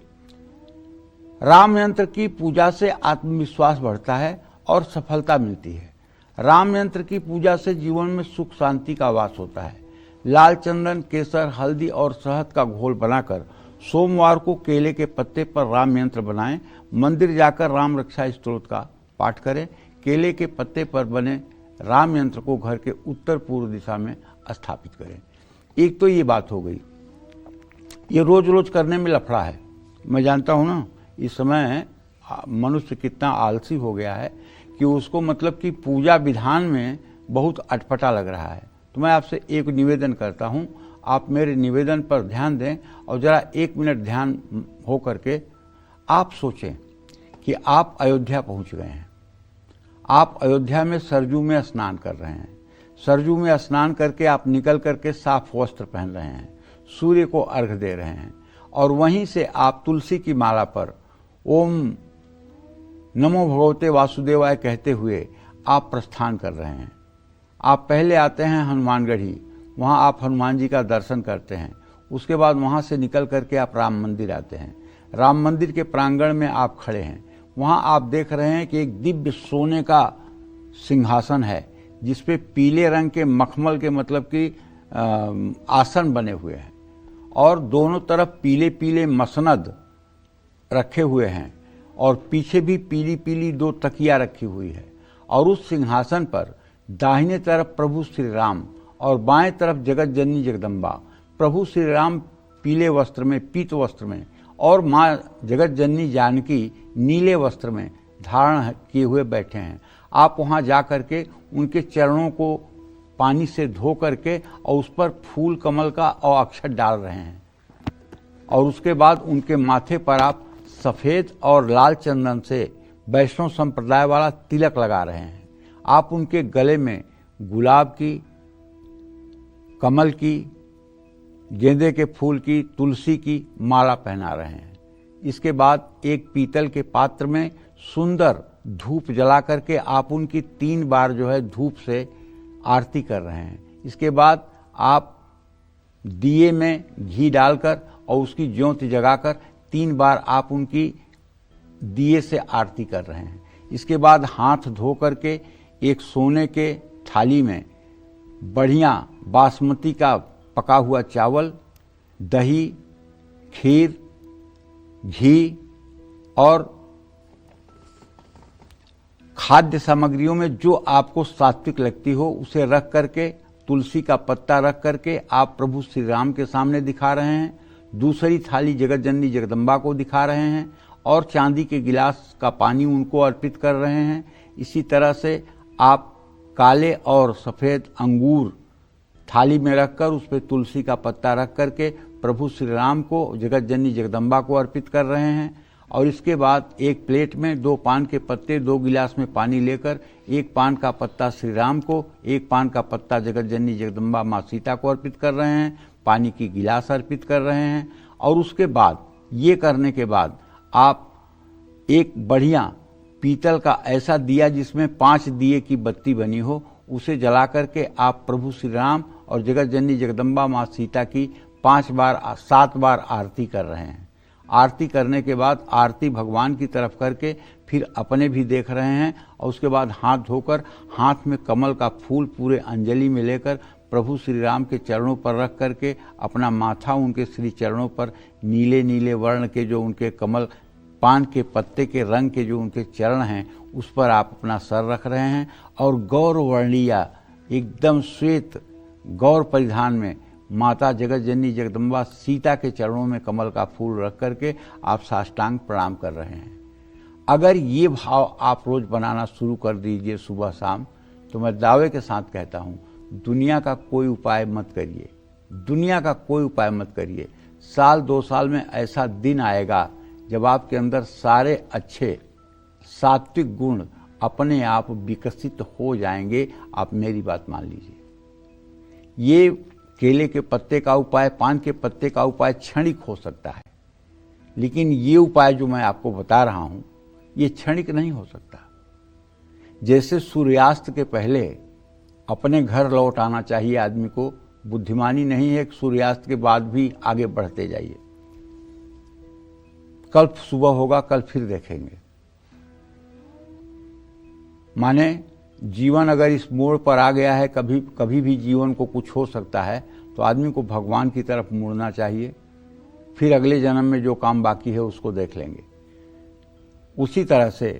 राम यंत्र की पूजा से आत्मविश्वास बढ़ता है और सफलता मिलती है। राम यंत्र की पूजा से जीवन में सुख शांति का वास होता है। लाल चंदन, केसर, हल्दी और शहद का घोल बनाकर सोमवार को केले के पत्ते पर राम यंत्र बनाएं। मंदिर जाकर राम रक्षा स्तोत्र का पाठ करें। केले के पत्ते पर बने राम यंत्र को घर के उत्तर पूर्व दिशा में स्थापित करें। एक तो ये बात हो गई। ये रोज रोज करने में लफड़ा है। मैं जानता हूं ना, इस समय मनुष्य कितना आलसी हो गया है कि उसको मतलब कि पूजा विधान में बहुत अटपटा लग रहा है। तो मैं आपसे एक निवेदन करता हूं, आप मेरे निवेदन पर ध्यान दें और जरा 1 मिनट ध्यान हो करके आप सोचें कि आप अयोध्या पहुंच गए हैं। आप अयोध्या में सरजू में स्नान कर रहे हैं। सरजू में स्नान करके आप निकल करके साफ वस्त्र पहन रहे हैं, सूर्य को अर्घ्य दे रहे हैं और वहीं से आप तुलसी की माला पर ओम नमो भगवते वासुदेवाय कहते हुए आप प्रस्थान कर रहे हैं। आप पहले आते हैं हनुमानगढ़ी, वहाँ आप हनुमान जी का दर्शन करते हैं। उसके बाद वहाँ से निकल करके आप राम मंदिर आते हैं। राम मंदिर के प्रांगण में आप खड़े हैं। वहाँ आप देख रहे हैं कि एक दिव्य सोने का सिंहासन है, जिसपे पीले रंग के मखमल के मतलब कि आसन बने हुए हैं और दोनों तरफ पीले पीले मसनद रखे हुए हैं और पीछे भी पीली पीली 2 तकिया रखी हुई है। और उस सिंहासन पर दाहिने तरफ प्रभु श्री राम और बाएं तरफ जगत जननी जगदम्बा। प्रभु श्री राम पीले वस्त्र में, पीत वस्त्र में, और माँ जगत जननी जानकी नीले वस्त्र में धारण किए हुए बैठे हैं। आप वहाँ जा करके उनके चरणों को पानी से धो करके और उस पर फूल कमल का और अक्षत डाल रहे हैं और उसके बाद उनके माथे पर आप सफ़ेद और लाल चंदन से वैष्णव संप्रदाय वाला तिलक लगा रहे हैं। आप उनके गले में गुलाब की, कमल की, गेंदे के फूल की, तुलसी की माला पहना रहे हैं। इसके बाद एक पीतल के पात्र में सुंदर धूप जला करके आप उनकी 3 बार जो है धूप से आरती कर रहे हैं। इसके बाद आप दिए में घी डालकर और उसकी ज्योति जगाकर 3 बार आप उनकी दिए से आरती कर रहे हैं। इसके बाद हाथ धो करके एक सोने के थाली में बढ़िया बासमती का पका हुआ चावल, दही, खीर, घी और खाद्य सामग्रियों में जो आपको सात्विक लगती हो उसे रख करके, तुलसी का पत्ता रख करके आप प्रभु श्री राम के सामने दिखा रहे हैं। दूसरी थाली जगत जननी जगदम्बा को दिखा रहे हैं और चांदी के गिलास का पानी उनको अर्पित कर रहे हैं। इसी तरह से आप काले और सफ़ेद अंगूर थाली में रखकर उस पर तुलसी का पत्ता रख करके प्रभु श्री राम को, जगत जननी जगदम्बा को अर्पित कर रहे हैं। और इसके बाद एक प्लेट में 2 पान के पत्ते, 2 गिलास में पानी लेकर 1 पान का पत्ता श्री राम को, 1 पान का पत्ता जगत जननी जगदम्बा माँ सीता को अर्पित कर रहे हैं। पानी की गिलास अर्पित कर रहे हैं। और उसके बाद ये करने के बाद आप एक बढ़िया पीतल का ऐसा दिया जिसमें 5 दिए की बत्ती बनी हो, उसे जला करके आप प्रभु श्री राम और जगत जननी जगदम्बा माँ सीता की 7 बार आरती कर रहे हैं। आरती करने के बाद आरती भगवान की तरफ करके फिर अपने भी देख रहे हैं और उसके बाद हाथ धोकर हाथ में कमल का फूल पूरे अंजलि में लेकर प्रभु श्री राम के चरणों पर रख करके अपना माथा उनके श्री चरणों पर नीले नीले वर्ण के जो उनके कमल पान के पत्ते के रंग के जो उनके चरण हैं उस पर आप अपना सर रख रहे हैं और गौर वर्णिया एकदम श्वेत गौर परिधान में माता जगत जननी जगदम्बा सीता के चरणों में कमल का फूल रख करके आप साष्टांग प्रणाम कर रहे हैं। अगर ये भाव आप रोज बनाना शुरू कर दीजिए सुबह शाम, तो मैं दावे के साथ कहता हूँ दुनिया का कोई उपाय मत करिए, दुनिया का कोई उपाय मत करिए। 1-2 साल में ऐसा दिन आएगा जब आपके अंदर सारे अच्छे सात्विक गुण अपने आप विकसित हो जाएंगे। आप मेरी बात मान लीजिए। ये केले के पत्ते का उपाय, पान के पत्ते का उपाय क्षणिक हो सकता है, लेकिन ये उपाय जो मैं आपको बता रहा हूं ये क्षणिक नहीं हो सकता। जैसे सूर्यास्त के पहले अपने घर लौट आना चाहिए आदमी को। बुद्धिमानी नहीं है कि सूर्यास्त के बाद भी आगे बढ़ते जाइए। कल सुबह होगा, कल फिर देखेंगे। माने जीवन अगर इस मोड़ पर आ गया है, कभी भी जीवन को कुछ हो सकता है, तो आदमी को भगवान की तरफ मुड़ना चाहिए। फिर अगले जन्म में जो काम बाकी है उसको देख लेंगे। उसी तरह से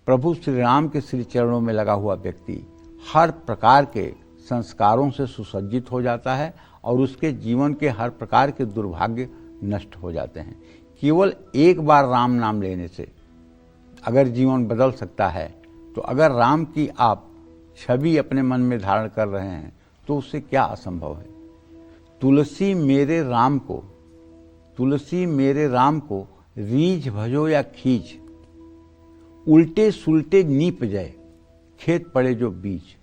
प्रभु श्री राम के श्री चरणों में लगा हुआ व्यक्ति हर प्रकार के संस्कारों से सुसज्जित हो जाता है और उसके जीवन के हर प्रकार के दुर्भाग्य नष्ट हो जाते हैं। केवल एक बार राम नाम लेने से अगर जीवन बदल सकता है, तो अगर राम की आप छवि अपने मन में धारण कर रहे हैं तो उससे क्या असंभव है। तुलसी मेरे राम को रीझ भजो या खींच, उल्टे सुलटे नीप जाए, खेत पड़े जो बीज।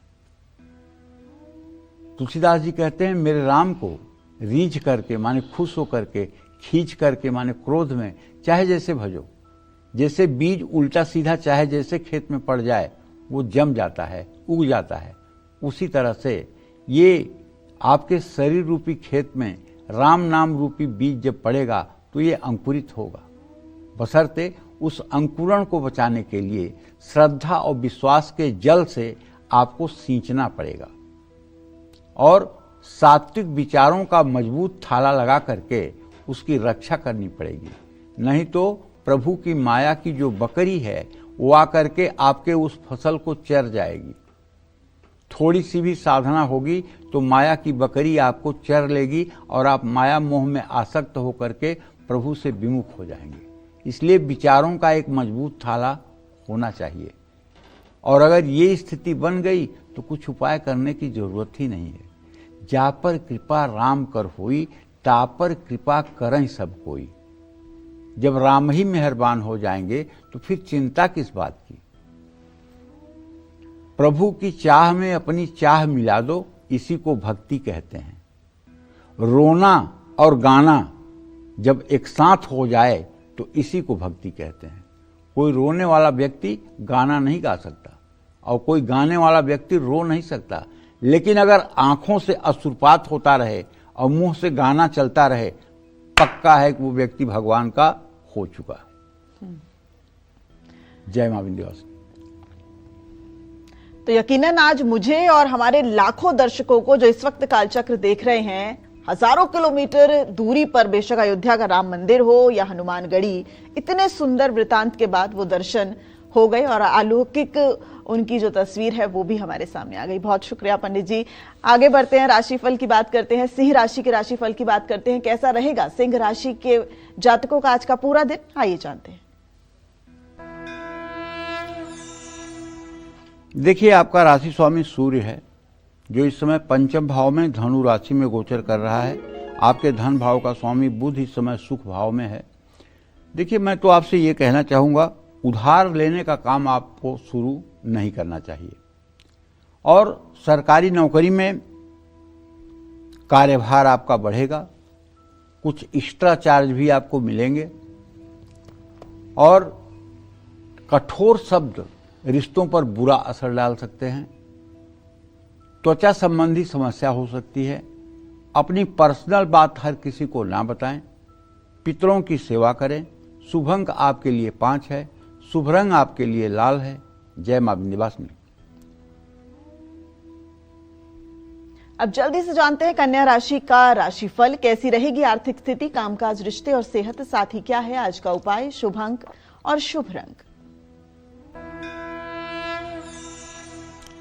तुलसीदास जी कहते हैं मेरे राम को रीझ करके माने खुश होकर के, खींच करके माने क्रोध में, चाहे जैसे भजो। जैसे बीज उल्टा सीधा चाहे जैसे खेत में पड़ जाए वो जम जाता है, उग जाता है। उसी तरह से ये आपके शरीर रूपी खेत में राम नाम रूपी बीज जब पड़ेगा तो ये अंकुरित होगा। बशर्ते उस अंकुरण को बचाने के लिए श्रद्धा और विश्वास के जल से आपको सींचना पड़ेगा और सात्विक विचारों का मजबूत थाला लगा करके उसकी रक्षा करनी पड़ेगी। नहीं तो प्रभु की माया की जो बकरी है वो आकर के आपके उस फसल को चर जाएगी। थोड़ी सी भी साधना होगी तो माया की बकरी आपको चर लेगी और आप माया मोह में आसक्त होकर के प्रभु से विमुख हो जाएंगे। इसलिए विचारों का एक मजबूत थाला होना चाहिए और अगर ये स्थिति बन गई तो कुछ उपाय करने की जरूरत ही नहीं है। जा पर कृपा राम कर होई, ता पर कृपा करई सब कोई। जब राम ही मेहरबान हो जाएंगे तो फिर चिंता किस बात की। प्रभु की चाह में अपनी चाह मिला दो, इसी को भक्ति कहते हैं। रोना और गाना जब एक साथ हो जाए तो इसी को भक्ति कहते हैं। कोई रोने वाला व्यक्ति गाना नहीं गा सकता और कोई गाने वाला व्यक्ति रो नहीं सकता, लेकिन अगर आंखों से अश्रुपात होता रहे और मुंह से गाना चलता रहे, पक्का है कि वो व्यक्ति भगवान का हो चुका है। जय मां विंध्यवासिनी। तो यकीनन आज मुझे और हमारे लाखों दर्शकों को जो इस वक्त कालचक्र देख रहे हैं, हजारों किलोमीटर दूरी पर बेशक अयोध्या का राम मंदिर हो या हनुमानगढ़ी, इतने सुंदर वृतांत के बाद वो दर्शन हो गए और अलौकिक उनकी जो तस्वीर है वो भी हमारे सामने आ गई। बहुत शुक्रिया पंडित जी। आगे बढ़ते हैं, राशिफल की बात करते हैं, सिंह राशि के राशिफल की बात करते हैं। कैसा रहेगा सिंह राशि के जातकों का आज का पूरा दिन, आइए जानते हैं। देखिए, आपका राशि स्वामी सूर्य है जो इस समय पंचम भाव में धनु राशि में गोचर कर रहा है। आपके धन भाव का स्वामी बुध इस समय सुख भाव में है। देखिए, मैं तो आपसे ये कहना चाहूँगा, उधार लेने का काम आपको शुरू नहीं करना चाहिए और सरकारी नौकरी में कार्यभार आपका बढ़ेगा, कुछ एक्स्ट्रा चार्ज भी आपको मिलेंगे और कठोर शब्द रिश्तों पर बुरा असर डाल सकते हैं। त्वचा संबंधी समस्या हो सकती है। अपनी पर्सनल बात हर किसी को ना बताएं। पितरों की सेवा करें। शुभ अंक आपके लिए 5 है। शुभ रंग आपके लिए लाल है। जय मां विंध्यवासिनी। अब जल्दी से जानते हैं कन्या राशि का राशिफल। कैसी रहेगी आर्थिक स्थिति, कामकाज, रिश्ते और सेहत, साथ ही क्या है आज का उपाय, शुभ अंक और शुभ रंग।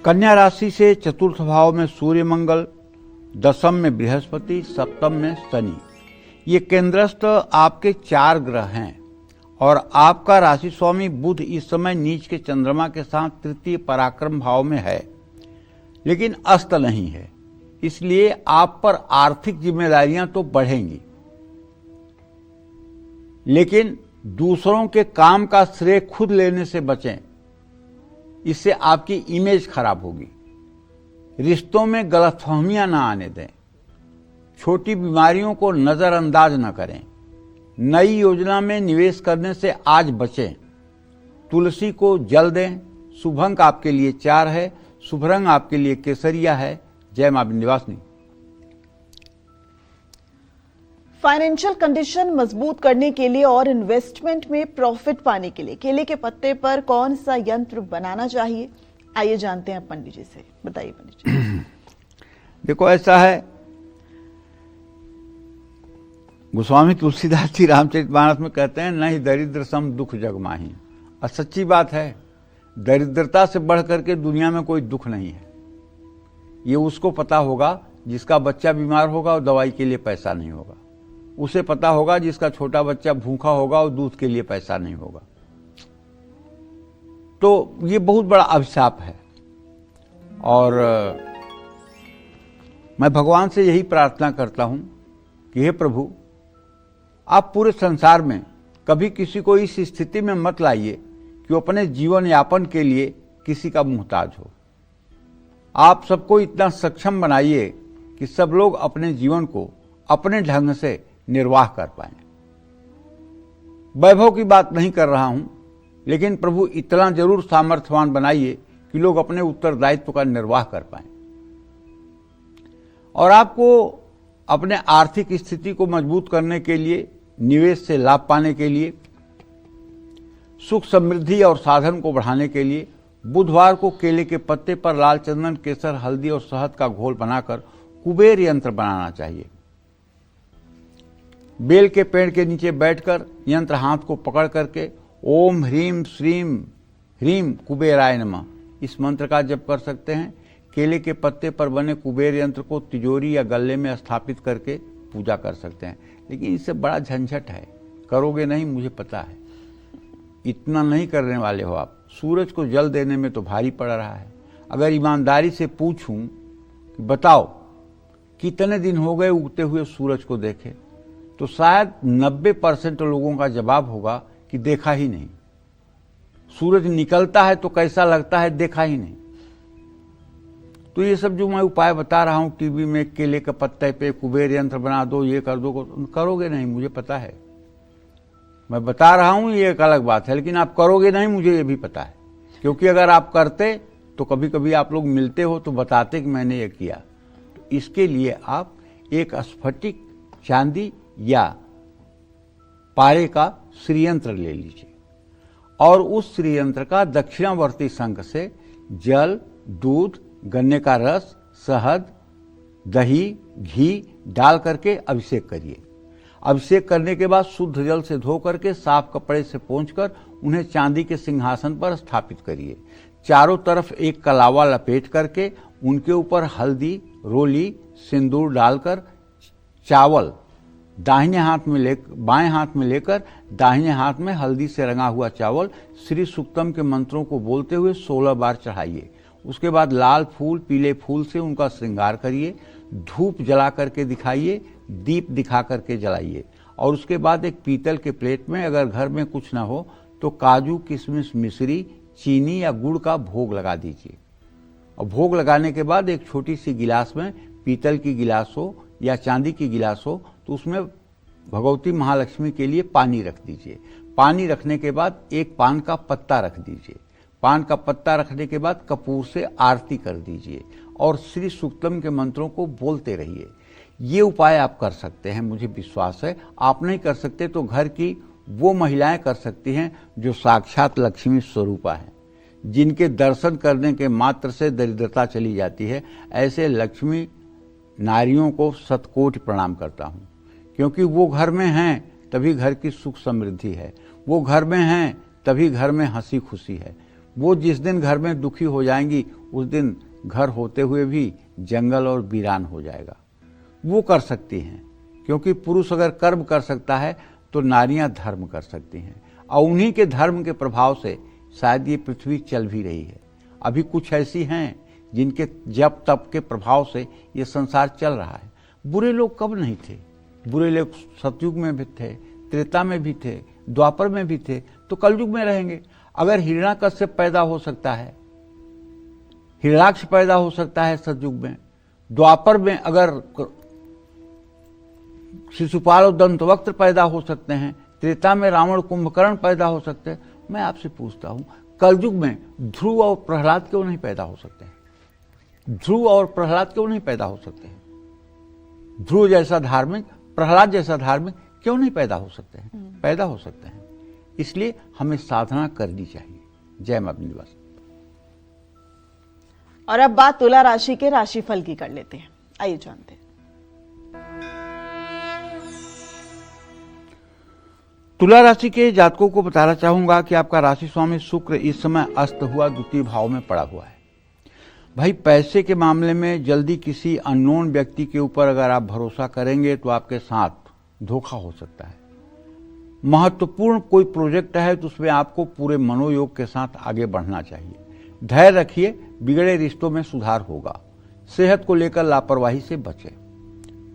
कन्या राशि से चतुर्थ भाव में सूर्य मंगल, दशम में बृहस्पति, सप्तम में शनि, ये केंद्रस्थ आपके 4 ग्रह हैं और आपका राशि स्वामी बुध इस समय नीच के चंद्रमा के साथ तृतीय पराक्रम भाव में है, लेकिन अस्त नहीं है। इसलिए आप पर आर्थिक जिम्मेदारियां तो बढ़ेंगी, लेकिन दूसरों के काम का श्रेय खुद लेने से बचें, इससे आपकी इमेज खराब होगी। रिश्तों में गलतफहमियां ना आने दें। छोटी बीमारियों को नजरअंदाज न करें। नई योजना में निवेश करने से आज बचें। तुलसी को जल दें, शुभ अंक आपके लिए 4 है, शुभ रंग आपके लिए केसरिया है। जय मां विंध्यवासिनी। फाइनेंशियल कंडीशन मजबूत करने के लिए और इन्वेस्टमेंट में प्रॉफिट पाने के लिए केले के पत्ते पर कौन सा यंत्र बनाना चाहिए, आइए जानते हैं पंडित जी से। बताइए पंडित जी। देखो, ऐसा है, गोस्वामी तुलसीदास जी रामचरितमानस में कहते हैं, नहीं दरिद्र सम दुख जग माही। और सच्ची बात है, दरिद्रता से बढ़ करके दुनिया में कोई दुख नहीं है। ये उसको पता होगा जिसका बच्चा बीमार होगा और दवाई के लिए पैसा नहीं होगा। उसे पता होगा जिसका छोटा बच्चा भूखा होगा और दूध के लिए पैसा नहीं होगा। तो ये बहुत बड़ा अभिशाप है। और मैं भगवान से यही प्रार्थना करता हूं कि हे प्रभु, आप पूरे संसार में कभी किसी को इस स्थिति में मत लाइए कि वो अपने जीवन यापन के लिए किसी का मुहताज हो। आप सबको इतना सक्षम बनाइए कि सब लोग अपने जीवन को अपने ढंग से निर्वाह कर पाएं। वैभव की बात नहीं कर रहा हूं, लेकिन प्रभु इतना जरूर सामर्थ्यवान बनाइए कि लोग अपने उत्तरदायित्व का निर्वाह कर पाएं। और आपको अपने आर्थिक स्थिति को मजबूत करने के लिए, निवेश से लाभ पाने के लिए, सुख समृद्धि और साधन को बढ़ाने के लिए बुधवार को केले के पत्ते पर लाल चंदन, केसर, हल्दी और शहद का घोल बनाकर कुबेर यंत्र बनाना चाहिए। बेल के पेड़ के नीचे बैठकर यंत्र हाथ को पकड़ करके ओम ह्रीम श्रीम ह्रीम कुबेराय नमः इस मंत्र का जप कर सकते हैं। केले के पत्ते पर बने कुबेर यंत्र को तिजोरी या गल्ले में स्थापित करके पूजा कर सकते हैं। लेकिन इससे बड़ा झंझट है, करोगे नहीं, मुझे पता है। इतना नहीं करने वाले हो आप। सूरज को जल देने में तो भारी पड़ रहा है। अगर ईमानदारी से पूछूं कि बताओ कितने दिन हो गए उगते हुए सूरज को देखे, तो शायद 90% लोगों का जवाब होगा कि देखा ही नहीं। सूरज निकलता है तो कैसा लगता है, देखा ही नहीं। तो ये सब जो मैं उपाय बता रहा हूं टीवी में, केले के पत्ते पे कुबेर यंत्र बना दो, ये कर दो, करोगे नहीं, मुझे पता है। मैं बता रहा हूं, ये एक अलग बात है, लेकिन आप करोगे नहीं, मुझे ये भी पता है। क्योंकि अगर आप करते तो कभी कभी आप लोग मिलते हो तो बताते कि मैंने ये किया। तो इसके लिए आप एक स्फटिक, चांदी या पारे का श्रीयंत्र ले लीजिए और उस श्रीयंत्र का दक्षिणावर्ती शंख से जल, दूध, गन्ने का रस, शहद, दही, घी डाल करके अभिषेक करिए। अभिषेक करने के बाद शुद्ध जल से धो करके साफ कपड़े से पोंछकर उन्हें चांदी के सिंहासन पर स्थापित करिए। चारों तरफ एक कलावा लपेट करके उनके ऊपर हल्दी, रोली, सिंदूर डालकर चावल दाहिने हाथ में बाएं हाथ में लेकर दाहिने हाथ में हल्दी से रंगा हुआ चावल श्री सूक्तम के मंत्रों को बोलते हुए 16 बार चढ़ाइए। उसके बाद लाल फूल, पीले फूल से उनका श्रृंगार करिए, धूप जला करके दिखाइए, दीप दिखा करके जलाइए। और उसके बाद एक पीतल के प्लेट में, अगर घर में कुछ ना हो तो काजू, किशमिश, मिश्री, चीनी या गुड़ का भोग लगा दीजिए। और भोग लगाने के बाद एक छोटी सी गिलास में, पीतल की गिलास हो या चांदी की गिलास हो, तो उसमें भगवती महालक्ष्मी के लिए पानी रख दीजिए। पानी रखने के बाद एक पान का पत्ता रख दीजिए। पान का पत्ता रखने के बाद कपूर से आरती कर दीजिए और श्री सूक्तम के मंत्रों को बोलते रहिए। ये उपाय आप कर सकते हैं, मुझे विश्वास है। आप नहीं कर सकते तो घर की वो महिलाएं कर सकती हैं जो साक्षात लक्ष्मी स्वरूपा हैं, जिनके दर्शन करने के मात्र से दरिद्रता चली जाती है। ऐसे लक्ष्मी नारियों को शतकोटि प्रणाम करता हूँ, क्योंकि वो घर में हैं तभी घर की सुख समृद्धि है। वो घर में हैं तभी घर में हंसी खुशी है। वो जिस दिन घर में दुखी हो जाएंगी उस दिन घर होते हुए भी जंगल और वीरान हो जाएगा। वो कर सकती हैं, क्योंकि पुरुष अगर कर्म कर सकता है तो नारियां धर्म कर सकती हैं। और उन्हीं के धर्म के प्रभाव से शायद ये पृथ्वी चल भी रही है। अभी कुछ ऐसी हैं जिनके जप तप के प्रभाव से ये संसार चल रहा है। बुरे लोग कब नहीं थे? बुरे लोग सतयुग में भी थे, त्रेता में भी थे, द्वापर में भी थे, तो कलयुग में रहेंगे। अगर हिरण्याकश्यप पैदा हो सकता है, हिरण्याक्ष पैदा हो सकता है सतयुग में, द्वापर में अगर शिशुपाल और दंतवक्त्र पैदा हो सकते हैं, त्रेता में रावण कुंभकर्ण पैदा हो सकते हैं। मैं आपसे पूछता हूं, कलयुग में ध्रुव और प्रहलाद क्यों नहीं पैदा हो सकते हैं? ध्रुव और प्रहलाद क्यों नहीं पैदा हो सकते हैं? ध्रुव जैसा धार्मिक, प्रहलाद जैसा धार्मिक क्यों नहीं पैदा हो सकते हैं? पैदा हो सकते हैं। इसलिए हमें साधना करनी चाहिए। जय मां विंध्यवासिनी। और अब बात तुला राशि के राशिफल की कर लेते हैं, आइए जानते हैं। तुला राशि के जातकों को बताना चाहूंगा कि आपका राशि स्वामी शुक्र इस समय अस्त हुआ द्वितीय भाव में पड़ा हुआ है। भाई, पैसे के मामले में जल्दी किसी अननोन व्यक्ति के ऊपर अगर आप भरोसा करेंगे तो आपके साथ धोखा हो सकता है। महत्वपूर्ण कोई प्रोजेक्ट है तो उसमें आपको पूरे मनोयोग के साथ आगे बढ़ना चाहिए। धैर्य रखिए, बिगड़े रिश्तों में सुधार होगा। सेहत को लेकर लापरवाही से बचें।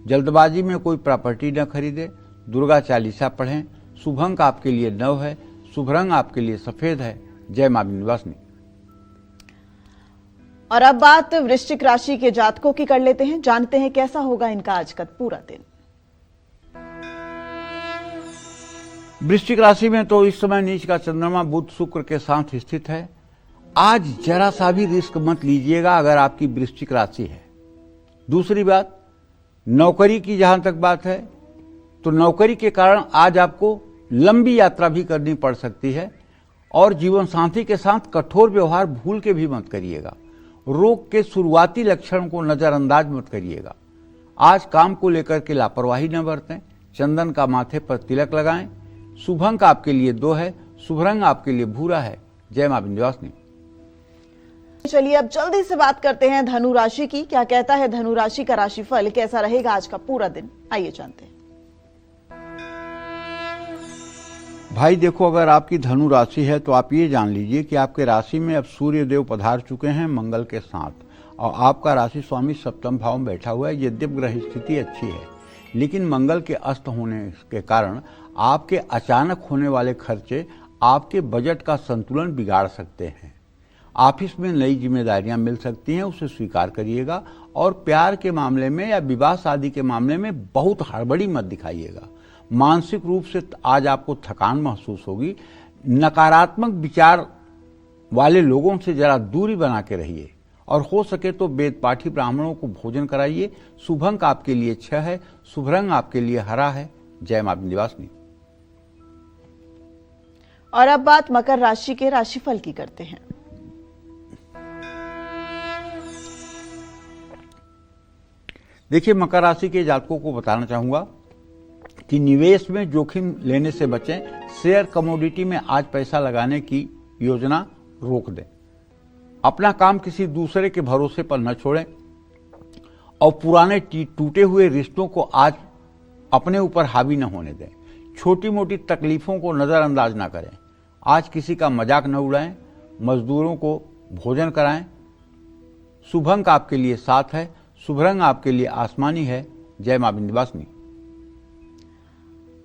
जल्दबाजी में कोई प्रॉपर्टी न खरीदे। दुर्गा चालीसा पढ़ें। शुभ अंक आपके लिए 9 है। शुभ रंग आपके लिए सफेद है। जय मां विंध्यवासिनी। और अब बात वृश्चिक राशि के जातकों की कर लेते हैं, जानते हैं कैसा होगा इनका आज का पूरा दिन। वृश्चिक राशि में तो इस समय नीच का चंद्रमा बुध शुक्र के साथ स्थित है। आज जरा सा भी रिस्क मत लीजिएगा अगर आपकी वृश्चिक राशि है। दूसरी बात, नौकरी की जहां तक बात है तो नौकरी के कारण आज आपको लंबी यात्रा भी करनी पड़ सकती है। और जीवन साथी के साथ कठोर व्यवहार भूल के भी मत करिएगा। रोग के शुरुआती लक्षण को नजरअंदाज मत करिएगा। आज काम को लेकर के लापरवाही न बरतें। चंदन का माथे पर तिलक लगाएं। शुभ अंक आपके लिए 2 है। शुभ रंग आपके लिए भूरा है। जय मां विंध्यवासिनी। चलिए अब जल्दी से बात करते हैं धनु राशि की। क्या कहता है धनु राशि का राशिफल, कैसा रहेगा आज का पूरा दिन, आइए जानते हैं। भाई देखो, अगर आपकी धनु राशि है तो आप ये जान लीजिए कि आपके राशि में अब सूर्य देव पधार चुके हैं मंगल के साथ, और आपका राशि स्वामी सप्तम भाव में बैठा हुआ है। यद्यप ग्रह स्थिति अच्छी है, लेकिन मंगल के अस्त होने के कारण आपके अचानक होने वाले खर्चे आपके बजट का संतुलन बिगाड़ सकते हैं। ऑफिस में नई जिम्मेदारियां मिल सकती हैं, उसे स्वीकार करिएगा। और प्यार के मामले में या विवाह शादी के मामले में बहुत हड़बड़ी मत दिखाइएगा। मानसिक रूप से आज आपको थकान महसूस होगी। नकारात्मक विचार वाले लोगों से जरा दूरी बना के रहिए, और हो सके तो वेद पाठी ब्राह्मणों को भोजन कराइए। शुभ अंक आपके लिए 6 है। शुभ रंग आपके लिए हरा है। जय मां विंध्यवासिनी। और अब बात मकर राशि के राशिफल की करते हैं। देखिए, मकर राशि के जातकों को बताना चाहूंगा कि निवेश में जोखिम लेने से बचें। शेयर कमोडिटी में आज पैसा लगाने की योजना रोक दें। अपना काम किसी दूसरे के भरोसे पर न छोड़ें, और पुराने टूटे हुए रिश्तों को आज अपने ऊपर हावी न होने दें। छोटी मोटी तकलीफों को नजरअंदाज ना करें। आज किसी का मजाक न उड़ाएं। मजदूरों को भोजन कराएं। शुभ अंक आपके लिए 7 है। शुभ रंग आपके लिए आसमानी है। जय मां विंध्यवासिनी।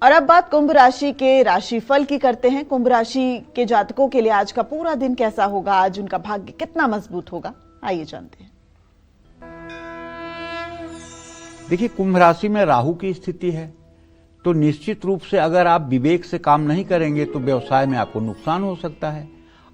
और अब बात कुंभ राशि के राशिफल की करते हैं। कुंभ राशि के जातकों के लिए आज का पूरा दिन कैसा होगा, आज उनका भाग्य कितना मजबूत होगा, आइए जानते हैं। देखिए, कुंभ राशि में राहु की स्थिति है, तो निश्चित रूप से अगर आप विवेक से काम नहीं करेंगे तो व्यवसाय में आपको नुकसान हो सकता है।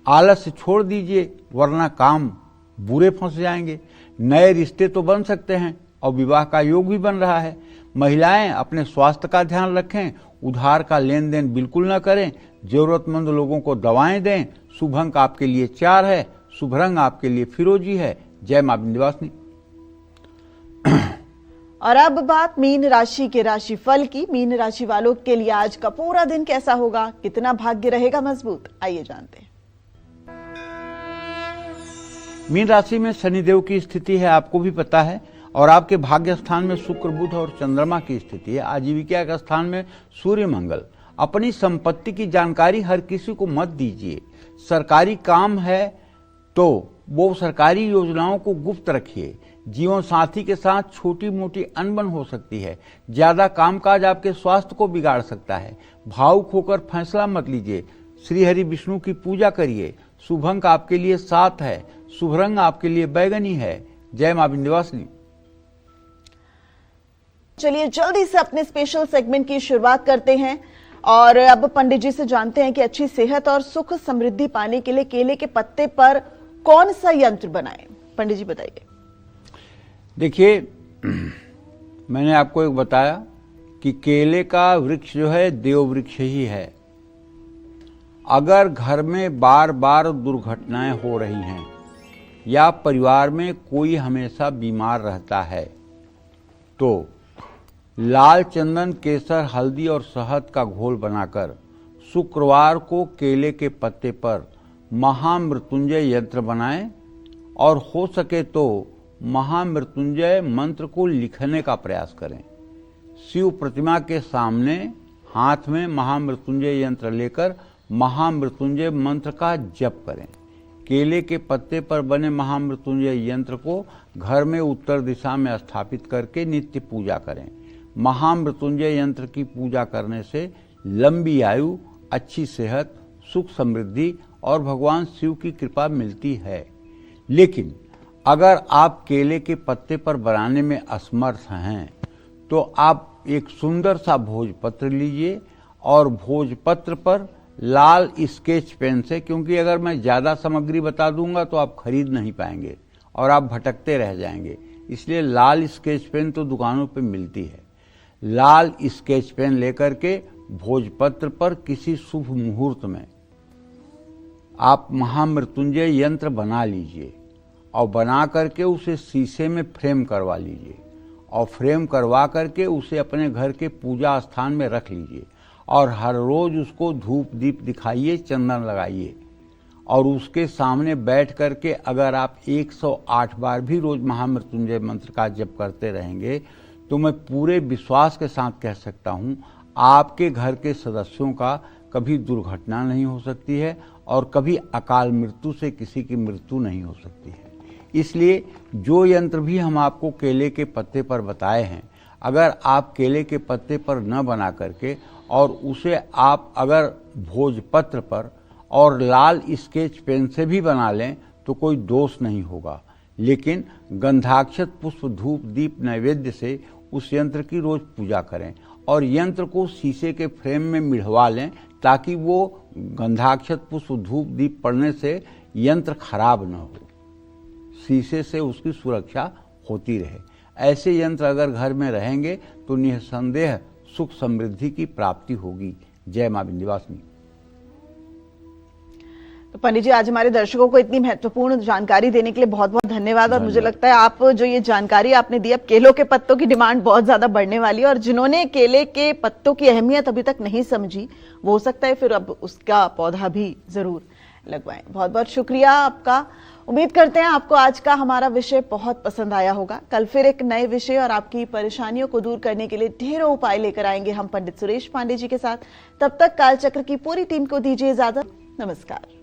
आलस्य छोड़ दीजिए, वरना काम बुरे फंस जाएंगे। नए रिश्ते तो बन सकते हैं और विवाह का योग भी बन रहा है। महिलाएं अपने स्वास्थ्य का ध्यान रखें। उधार का लेन देन बिल्कुल न करें। जरूरतमंद लोगों को दवाएं दें। शुभ अंक आपके लिए 4 है। शुभ रंग आपके लिए फिरोजी है। जय मां विंध्यवासिनी। और अब बात मीन राशि के राशिफल की। मीन राशि वालों के लिए आज का पूरा दिन कैसा होगा, कितना भाग्य रहेगा मजबूत, आइए जानते हैं। मीन राशि में शनिदेव की स्थिति है, आपको भी पता है, और आपके भाग्य स्थान में शुक्र बुध और चंद्रमा की स्थिति है। आजीविका के स्थान में सूर्य मंगल। अपनी संपत्ति की जानकारी हर किसी को मत दीजिए। सरकारी काम है तो वो सरकारी योजनाओं को गुप्त रखिए। जीवन साथी के साथ छोटी मोटी अनबन हो सकती है। ज्यादा कामकाज आपके स्वास्थ्य को बिगाड़ सकता है। भावुक होकर फैसला मत लीजिए। श्री हरि विष्णु की पूजा करिए। शुभ अंक आपके लिए 7 है। शुभ रंग आपके लिए बैगनी है। जय मां विंध्यवासिनी। चलिए जल्दी से अपने स्पेशल सेगमेंट की शुरुआत करते हैं। और अब पंडित जी से जानते हैं कि अच्छी सेहत और सुख समृद्धि पाने के लिए केले के पत्ते पर कौन सा यंत्र बनाएं। पंडित जी बताइए। देखिए, मैंने आपको एक बताया कि केले का वृक्ष जो है देव वृक्ष ही है। अगर घर में बार बार दुर्घटनाएं हो रही हैं या परिवार में कोई हमेशा बीमार रहता है तो लाल चंदन, केसर, हल्दी और शहद का घोल बनाकर शुक्रवार को केले के पत्ते पर महामृत्युंजय यंत्र बनाएं और हो सके तो महामृत्युंजय मंत्र को लिखने का प्रयास करें। शिव प्रतिमा के सामने हाथ में महामृत्युंजय यंत्र लेकर महामृत्युंजय मंत्र का जप करें। केले के पत्ते पर बने महामृत्युंजय यंत्र को घर में उत्तर दिशा में स्थापित करके नित्य पूजा करें। महामृत्युंजय यंत्र की पूजा करने से लंबी आयु, अच्छी सेहत, सुख समृद्धि और भगवान शिव की कृपा मिलती है। लेकिन अगर आप केले के पत्ते पर बनाने में असमर्थ हैं तो आप एक सुंदर सा भोजपत्र लीजिए और भोजपत्र पर लाल स्केच पेन से, क्योंकि अगर मैं ज़्यादा सामग्री बता दूंगा तो आप खरीद नहीं पाएंगे और आप भटकते रह जाएंगे, इसलिए लाल स्केच पेन तो दुकानों पे मिलती है। लाल स्केच पेन लेकर के भोजपत्र पर किसी शुभ मुहूर्त में आप महामृत्युंजय यंत्र बना लीजिए और बना करके उसे शीशे में फ्रेम करवा लीजिए और फ्रेम करवा करके उसे अपने घर के पूजा स्थान में रख लीजिए और हर रोज उसको धूप दीप दिखाइए, चंदन लगाइए और उसके सामने बैठ करके अगर आप 108 बार भी रोज महामृत्युंजय मंत्र का जप करते रहेंगे तो मैं पूरे विश्वास के साथ कह सकता हूँ आपके घर के सदस्यों का कभी दुर्घटना नहीं हो सकती है और कभी अकाल मृत्यु से किसी की मृत्यु नहीं हो सकती है। इसलिए जो यंत्र भी हम आपको केले के पत्ते पर बताए हैं, अगर आप केले के पत्ते पर न बना करके और उसे आप अगर भोजपत्र पर और लाल स्केच पेन से भी बना लें तो कोई दोष नहीं होगा। लेकिन गंधाक्षत, पुष्प, धूप, दीप, नैवेद्य से उस यंत्र की रोज पूजा करें और यंत्र को शीशे के फ्रेम में मिढ़वा लें ताकि वो गंधाक्षत, पुष्प, धूप, दीप पड़ने से यंत्र खराब न हो, शीशे से उसकी सुरक्षा होती रहे। ऐसे यंत्र अगर घर में रहेंगे तो निसंदेह सुख समृद्धि की प्राप्ति होगी। जय मां विंध्यवासिनी। तो पंडित जी, आज हमारे दर्शकों को इतनी महत्वपूर्ण जानकारी देने के लिए बहुत बहुत धन्यवाद। और मुझे लगता है आप जो ये जानकारी आपने दी, अब केलों के पत्तों की डिमांड बहुत ज्यादा बढ़ने वाली है और जिन्होंने केले के पत्तों की अहमियत अभी तक नहीं समझी वो हो सकता है फिर अब उसका पौधा भी जरूर लगवाएं। बहुत बहुत शुक्रिया आपका। उम्मीद करते हैं आपको आज का हमारा विषय बहुत पसंद आया होगा। कल फिर एक नए विषय और आपकी परेशानियों को दूर करने के लिए ढेरों उपाय लेकर आएंगे हम पंडित सुरेश पांडे जी के साथ। तब तक कालचक्र की पूरी टीम को दीजिए इजाजत। नमस्कार।